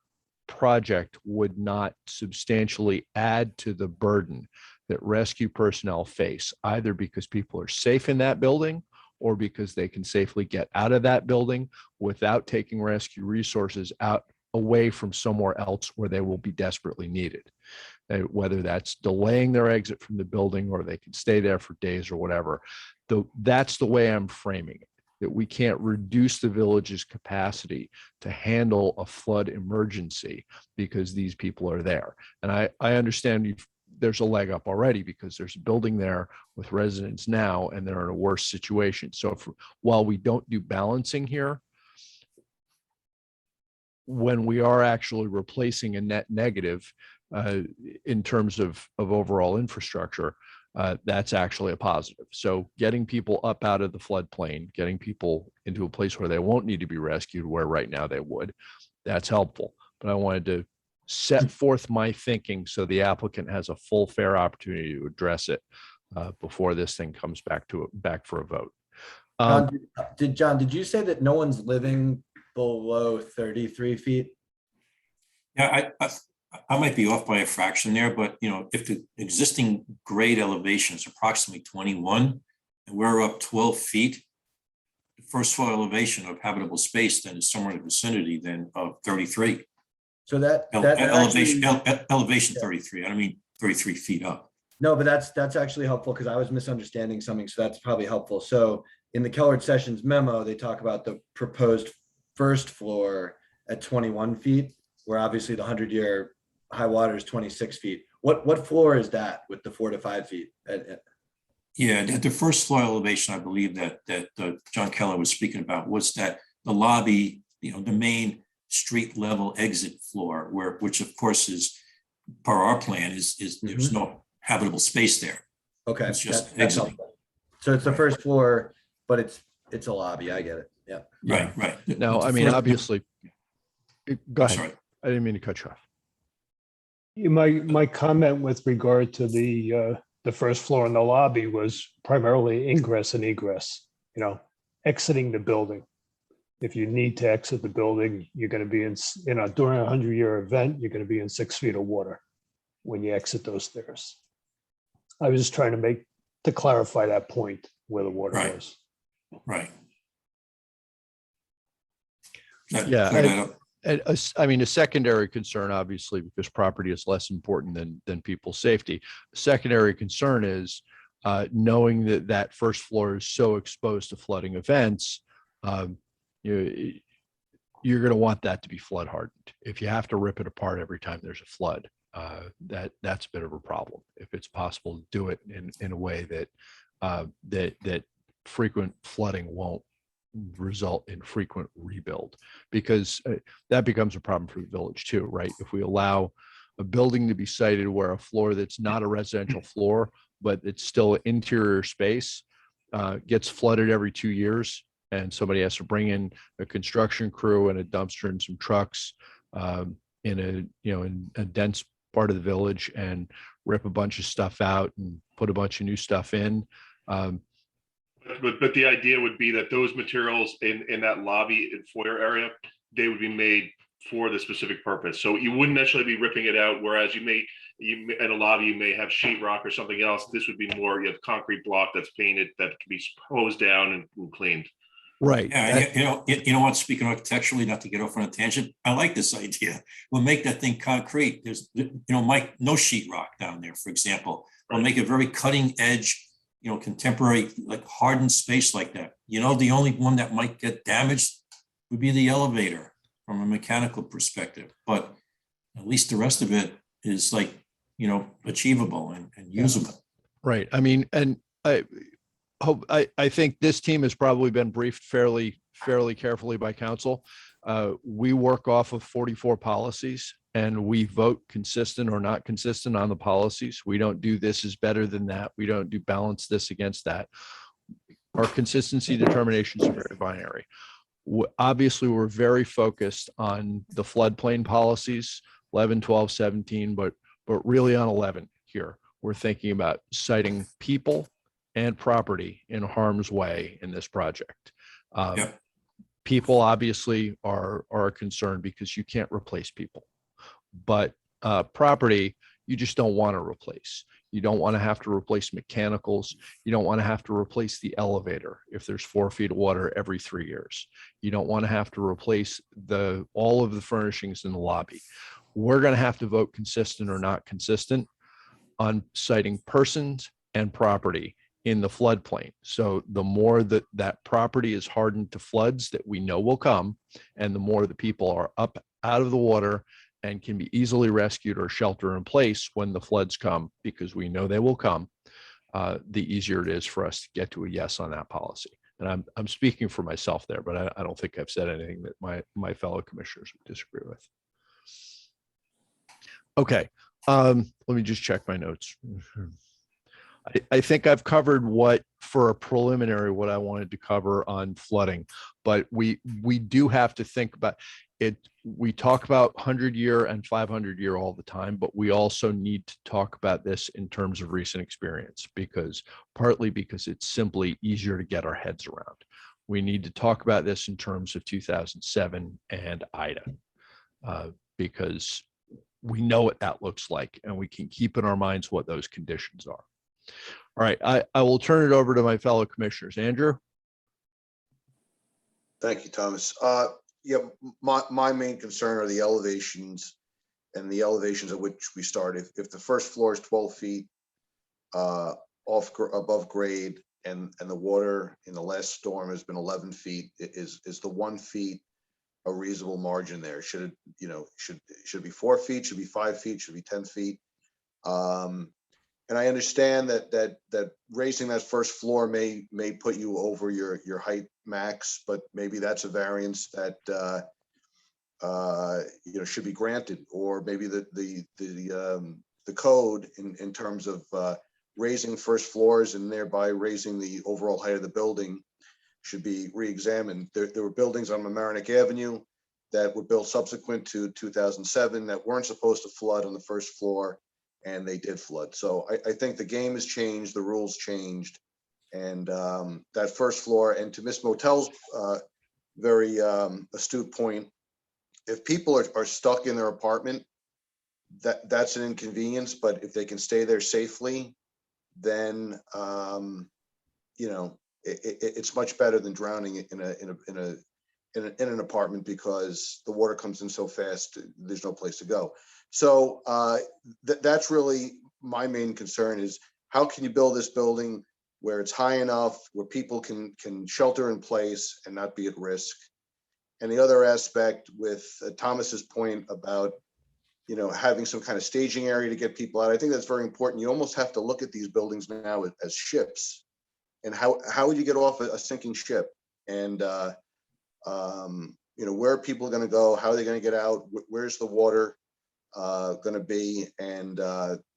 S1: project would not substantially add to the burden that rescue personnel face, either because people are safe in that building or because they can safely get out of that building without taking rescue resources out away from somewhere else where they will be desperately needed. Whether that's delaying their exit from the building or they can stay there for days or whatever. That's the way I'm framing it, that we can't reduce the village's capacity to handle a flood emergency because these people are there. And I understand there's a leg up already because there's a building there with residents now and they're in a worse situation. So while we don't do balancing here, when we are actually replacing a net negative in terms of overall infrastructure, that's actually a positive. So getting people up out of the floodplain, getting people into a place where they won't need to be rescued, where right now they would, that's helpful. But I wanted to set forth my thinking so the applicant has a full, fair opportunity to address it before this thing comes back for a vote.
S10: John, did you say that no one's living below 33 feet?
S8: Yeah, I might be off by a fraction there, but if the existing grade elevation is approximately 21 and we're up 12 feet, first floor elevation of habitable space then is somewhere in the vicinity then of 33.
S10: So that
S8: Elevation,
S10: actually-
S8: elevation 33. I don't mean 33 feet up.
S10: No, but that's actually helpful because I was misunderstanding something. So that's probably helpful. So in the Kellard Sessions memo, they talk about the proposed first floor at 21 feet, where obviously the 100-year high water is 26 feet. What floor is that with the 4 to 5 feet?
S8: Yeah, at the first floor elevation, I believe that John Keller was speaking about was that the lobby, the main street level exit floor, which of course is per our plan is there's no habitable space there.
S10: Okay,
S8: It's just
S10: that's
S8: exiting.
S10: helpful. So it's the first floor, but it's a lobby. I get it. Yeah.
S8: Right.
S1: Now,
S8: The
S1: I mean,
S8: first-
S1: obviously, go ahead.
S8: Sorry.
S1: I didn't mean to cut you off.
S11: My comment with regard to the first floor in the lobby was primarily ingress and egress, exiting the building. If you need to exit the building, you're going to be during a 100-year event, you're going to be in 6 feet of water when you exit those stairs. I was just trying to clarify that point where the water
S8: Right.
S11: was.
S8: Right.
S1: Yeah, and I mean, a secondary concern, obviously, because property is less important than people's safety. A secondary concern is knowing that first floor is so exposed to flooding events. You're going to want that to be flood hardened. If you have to rip it apart every time there's a flood, that's a bit of a problem. If it's possible to do it in a way that frequent flooding won't result in frequent rebuild, because that becomes a problem for the village too, right? If we allow a building to be sited where a floor that's not a residential floor, but it's still interior space, gets flooded every 2 years, and somebody has to bring in a construction crew and a dumpster and some trucks in a dense part of the village and rip a bunch of stuff out and put a bunch of new stuff in.
S9: But the idea would be that those materials in that lobby and foyer area, they would be made for the specific purpose. So you wouldn't necessarily be ripping it out, whereas you in a lobby, you may have sheetrock or something else. This would be more, you have concrete block that's painted that can be hosed down and cleaned.
S1: Right.
S8: Yeah, you know what, speaking architecturally, not to get off on a tangent, I like this idea. We'll make that thing concrete. There's, Mike, no sheetrock down there, for example. We'll make a very cutting edge, contemporary, like hardened space like that. The only one that might get damaged would be the elevator from a mechanical perspective, but at least the rest of it is like, achievable and usable.
S1: Right. I mean, and I think this team has probably been briefed fairly carefully by council. We work off of 44 policies and we vote consistent or not consistent on the policies. We don't do this is better than that. We don't do balance this against that. Our consistency determinations are very binary. Obviously, we're very focused on the floodplain policies, 11, 12, 17, but really on 11 here. We're thinking about citing people and property in harm's way in this project. People obviously are a concern because you can't replace people, but property, you just don't want to replace. You don't want to have to replace mechanicals. You don't want to have to replace the elevator if there's 4 feet of water every 3 years. You don't want to have to replace all of the furnishings in the lobby. We're going to have to vote consistent or not consistent on citing persons and property in the floodplain. So the more that property is hardened to floods that we know will come, and the more the people are up out of the water and can be easily rescued or shelter in place when the floods come, because we know they will come, the easier it is for us to get to a yes on that policy. And I'm speaking for myself there, but I don't think I've said anything that my fellow commissioners would disagree with. Okay, let me just check my notes. I think I've covered what for a preliminary, what I wanted to cover on flooding, but we do have to think about it. We talk about 100-year and 500-year all the time, but we also need to talk about this in terms of recent experience, partly because it's simply easier to get our heads around. We need to talk about this in terms of 2007 and Ida, because we know what that looks like and we can keep in our minds what those conditions are. All right, I will turn it over to my fellow commissioners. Andrew?
S6: Thank you, Thomas. Yeah, my main concern are the elevations and the elevations at which we start. If the first floor is 12 feet above grade and the water in the last storm has been 11 feet, is the 1 feet a reasonable margin there? Should it, should it be 4 feet, should it be 5 feet, should it be 10 feet? And I understand that raising that first floor may put you over your height max, but maybe that's a variance that should be granted, or maybe the code in terms of raising first floors and thereby raising the overall height of the building should be re-examined. There were buildings on Mamaroneck Avenue that were built subsequent to 2007 that weren't supposed to flood on the first floor, and they did flood. So I think the game has changed, the rules changed, and that first floor, and to Miss Motel's very astute point, if people are stuck in their apartment, that's an inconvenience, but if they can stay there safely, then it's much better than drowning in an apartment, because the water comes in so fast, there's no place to go. So that's really my main concern, is how can you build this building where it's high enough, where people can shelter in place and not be at risk. And the other aspect with Thomas's point about, having some kind of staging area to get people out, I think that's very important. You almost have to look at these buildings now as ships, and how would you get off a sinking ship? And where are people going to go? How are they going to get out? Where's the water going to be? And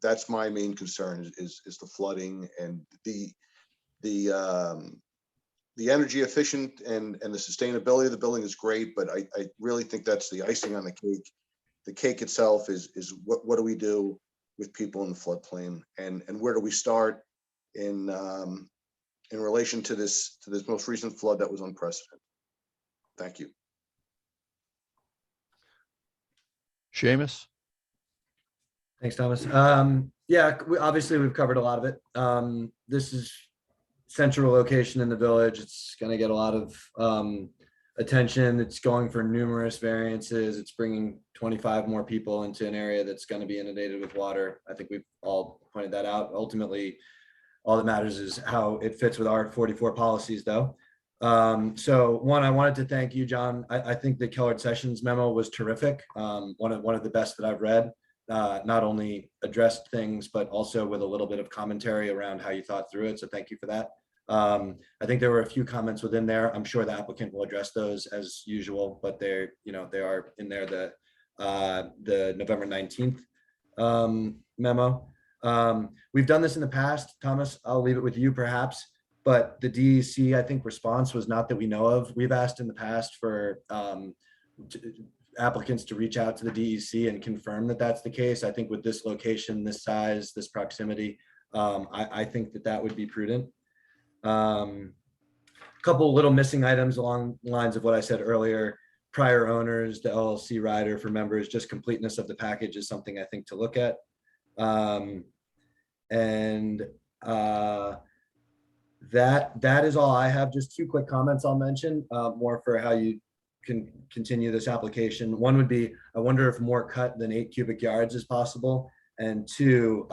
S6: that's my main concern is the flooding and the energy efficient and the sustainability of the building is great, but I really think that's the icing on the cake. The cake itself is what do we do with people in the floodplain, and where do we start in relation to this most recent flood that was unprecedented. Thank you.
S1: Seamus?
S10: Thanks, Thomas. Yeah, obviously we've covered a lot of it. This is central location in the village. It's going to get a lot of attention. It's going for numerous variances. It's bringing 25 more people into an area that's going to be inundated with water. I think we've all pointed that out. Ultimately, all that matters is how it fits with our 44 policies, though. So one, I wanted to thank you, John. I think the Kellard Sessions memo was terrific. One of the best that I've read. Not only addressed things, but also with a little bit of commentary around how you thought through it. So thank you for that. I think there were a few comments within there. I'm sure the applicant will address those as usual, but they are in there, the November 19th memo. We've done this in the past, Thomas. I'll leave it with you perhaps, but the DEC, I think, response was not that we know of. We've asked in the past for applicants to reach out to the DEC and confirm that that's the case. I think with this location, this size, this proximity, I think that would be prudent. Couple little missing items along the lines of what I said earlier. Prior owners, the LLC rider for members, just completeness of the package is something I think to look at. That is all I have. Just two quick comments I'll mention, more for how you can continue this application. One would be, I wonder if more cut than 8 cubic yards is possible. And two,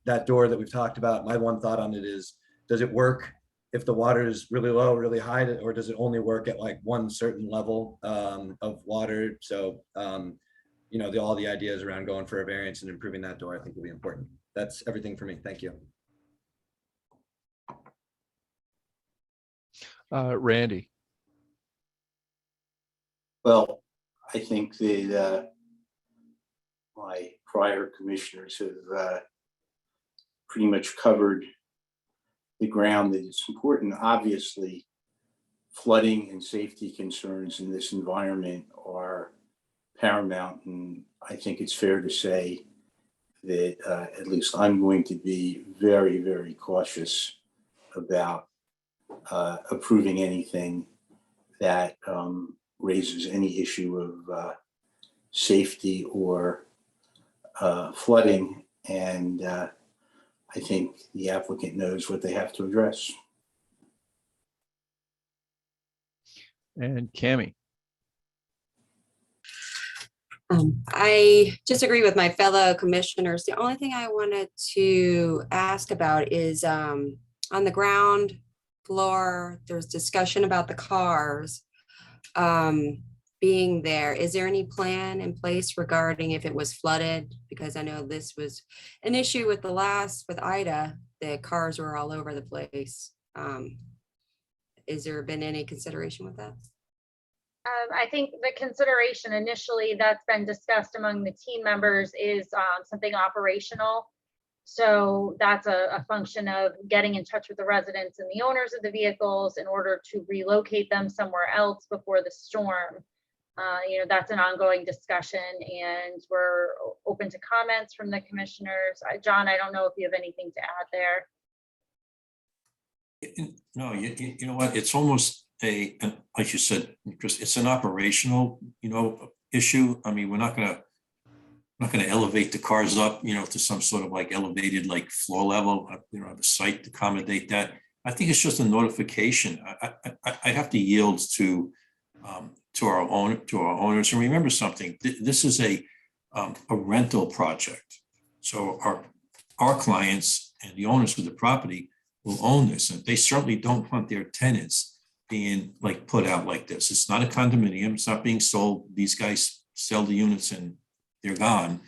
S10: that door that we've talked about, my one thought on it is, does it work if the water is really low, really high, or does it only work at like one certain level of water? So, all the ideas around going for a variance and improving that door, I think will be important. That's everything for me. Thank you.
S1: Randy?
S2: Well, I think that my prior commissioners have pretty much covered the ground that is important. Obviously, flooding and safety concerns in this environment are paramount, and I think it's fair to say that at least I'm going to be very, very cautious about approving anything that raises any issue of safety or flooding, and I think the applicant knows what they have to address.
S1: And Cami.
S12: I just agree with my fellow commissioners. The only thing I wanted to ask about is on the ground floor, there's discussion about the cars being there. Is there any plan in place regarding if it was flooded? Because I know this was an issue with with Ida, the cars were all over the place. Is there been any consideration with that?
S5: I think the consideration initially that's been discussed among the team members is something operational. So that's a function of getting in touch with the residents and the owners of the vehicles in order to relocate them somewhere else before the storm. That's an ongoing discussion, and we're open to comments from the commissioners. John, I don't know if you have anything to add there.
S8: No, you know what? It's almost like you said, Chris, it's an operational, issue. I mean, we're not gonna elevate the cars up, to some sort of like elevated, like floor level, the site to accommodate that. I think it's just a notification. I have to yield to our owners. And remember something, this is a rental project. So our clients and the owners of the property will own this, and they certainly don't want their tenants being like put out like this. It's not a condominium. It's not being sold. These guys sell the units and they're gone.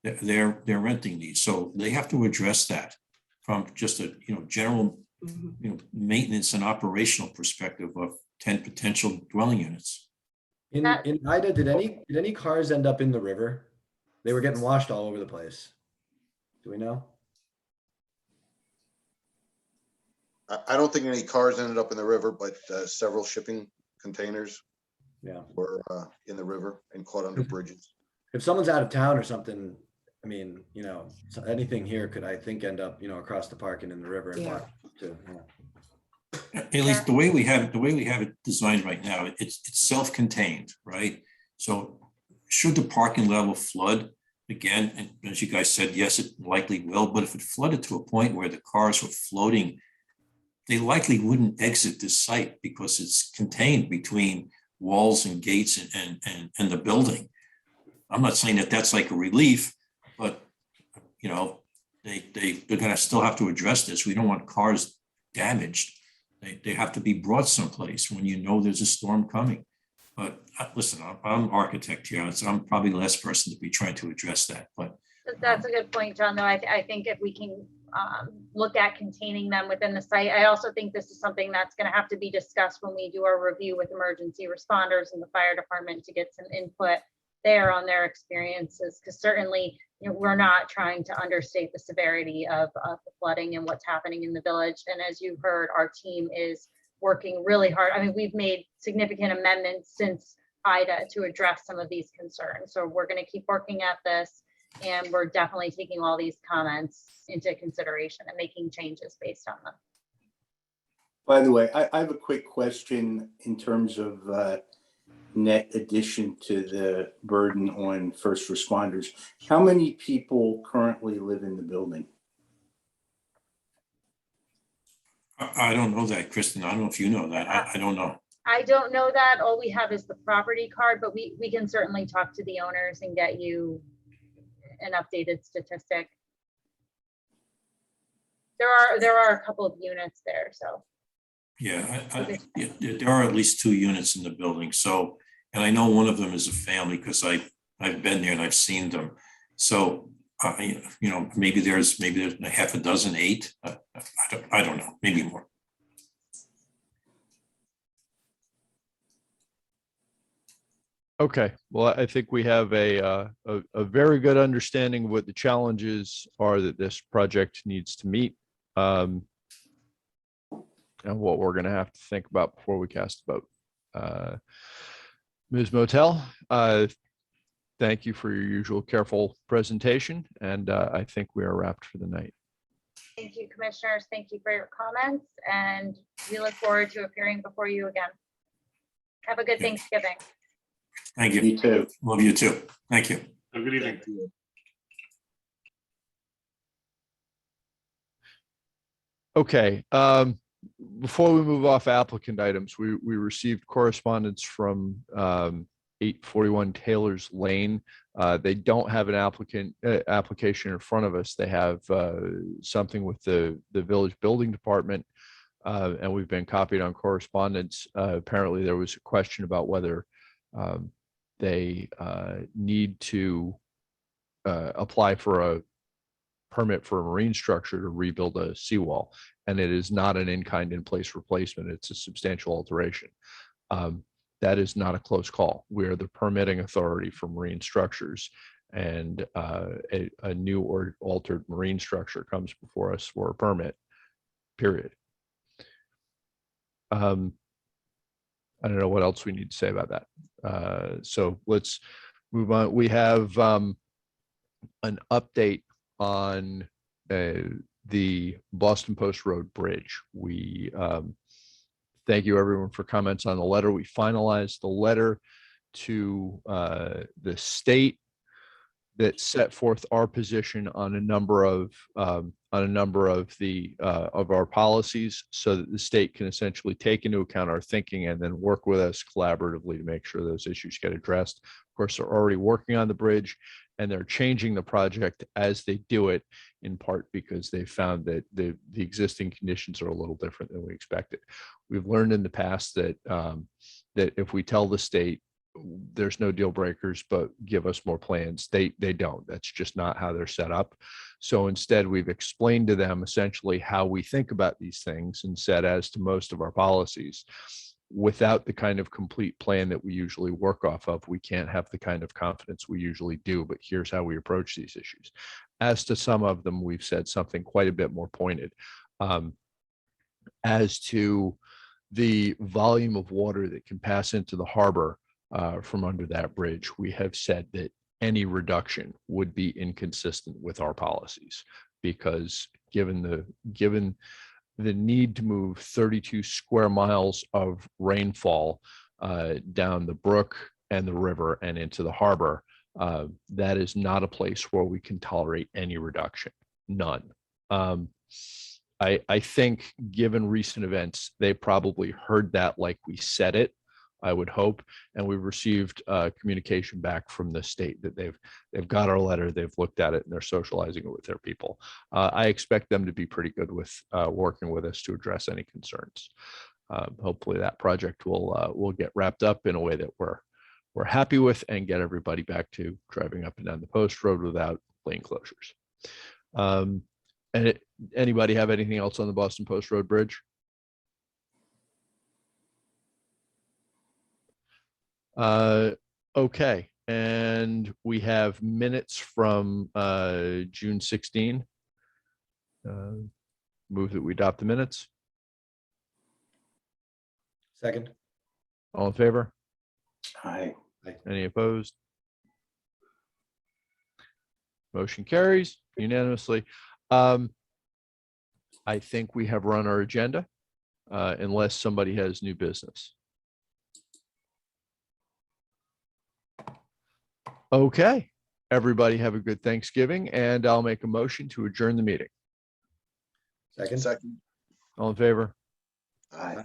S8: They're renting these, so they have to address that from just a general maintenance and operational perspective of 10 potential dwelling units.
S10: In Ida, did any cars end up in the river? They were getting washed all over the place. Do we know?
S6: I don't think any cars ended up in the river, but several shipping containers were in the river and caught under bridges.
S10: If someone's out of town or something, I mean, anything here could, I think, end up, across the park and in the river and walk too.
S8: At least the way we have it designed right now, it's self-contained, right? So should the parking level flood again, and as you guys said, yes, it likely will, but if it flooded to a point where the cars were floating, they likely wouldn't exit this site because it's contained between walls and gates and the building. I'm not saying that that's like a relief, but they're gonna still have to address this. We don't want cars damaged. They have to be brought someplace when there's a storm coming. But listen, I'm architect here, so I'm probably the last person to be trying to address that. But
S5: That's a good point, John, though. I think if we can look at containing them within the site. I also think this is something that's going to have to be discussed when we do our review with emergency responders and the fire department to get some input there on their experiences, because certainly we're not trying to understate the severity of the flooding and what's happening in the village. And as you heard, our team is working really hard. I mean, we've made significant amendments since Ida to address some of these concerns. So we're going to keep working at this, and we're definitely taking all these comments into consideration and making changes based on them.
S2: By the way, I have a quick question in terms of net addition to the burden on first responders. How many people currently live in the building?
S8: I don't know that, Kristen. I don't know if you know that. I don't know.
S5: I don't know that. All we have is the property card, but we can certainly talk to the owners and get you an updated statistic. There are a couple of units there, so.
S8: Yeah, there are at least 2 units in the building. So, and I know one of them is a family because I've been there and I've seen them. So, maybe there's a half a dozen, 8. I don't know, maybe more.
S1: Okay, well, I think we have a very good understanding of what the challenges are that this project needs to meet, and what we're going to have to think about before we cast a vote. Ms. Motel, thank you for your usual careful presentation, and I think we are wrapped for the night.
S5: Thank you, commissioners. Thank you for your comments, and we look forward to appearing before you again. Have a good Thanksgiving.
S8: Thank you.
S2: You too.
S8: Love you too. Thank you.
S9: Have a good evening.
S1: Okay, Before we move off applicant items, we received correspondence from 841 Taylor's Lane. They don't have an application in front of us. They have something with the village building department, and we've been copied on correspondence. Apparently, there was a question about whether they need to apply for a permit for a marine structure to rebuild a seawall, and it is not an in-kind in-place replacement. It's a substantial alteration. That is not a close call. We are the permitting authority for marine structures, and a new or altered marine structure comes before us for a permit, period. I don't know what else we need to say about that. So let's move on. We have an update on the Boston Post Road Bridge. We thank you everyone for comments on the letter. We finalized the letter to the state that set forth our position on a number of our policies, so that the state can essentially take into account our thinking and then work with us collaboratively to make sure those issues get addressed. Of course, they're already working on the bridge, and they're changing the project as they do it, in part because they found that the existing conditions are a little different than we expected. We've learned in the past that that if we tell the state there's no deal breakers, but give us more plans, they don't. That's just not how they're set up. So instead, we've explained to them essentially how we think about these things, and said, as to most of our policies, without the kind of complete plan that we usually work off of, we can't have the kind of confidence we usually do, but here's how we approach these issues. As to some of them, we've said something quite a bit more pointed. As to the volume of water that can pass into the harbor from under that bridge, we have said that any reduction would be inconsistent with our policies, because given the need to move 32 square miles of rainfall down the brook and the river and into the harbor, that is not a place where we can tolerate any reduction, none. I think, given recent events, they probably heard that like we said it, I would hope, and we've received communication back from the state that they've got our letter, they've looked at it, and they're socializing it with their people. I expect them to be pretty good with working with us to address any concerns. Hopefully that project will get wrapped up in a way that we're happy with, and get everybody back to driving up and down the post road without lane closures. And anybody have anything else on the Boston Post Road Bridge? Okay, and we have minutes from June 16. Move that we adopt the minutes.
S10: Second.
S1: All in favor?
S2: Aye.
S1: Any opposed? Motion carries unanimously. I think we have run our agenda, unless somebody has new business. Okay, everybody have a good Thanksgiving, and I'll make a motion to adjourn the meeting.
S6: Second.
S1: All in favor?
S2: Aye.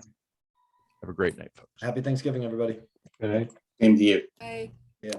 S1: Have a great night, folks.
S10: Happy Thanksgiving, everybody.
S11: Good night.
S2: Same to you.
S12: Bye.
S10: Yeah.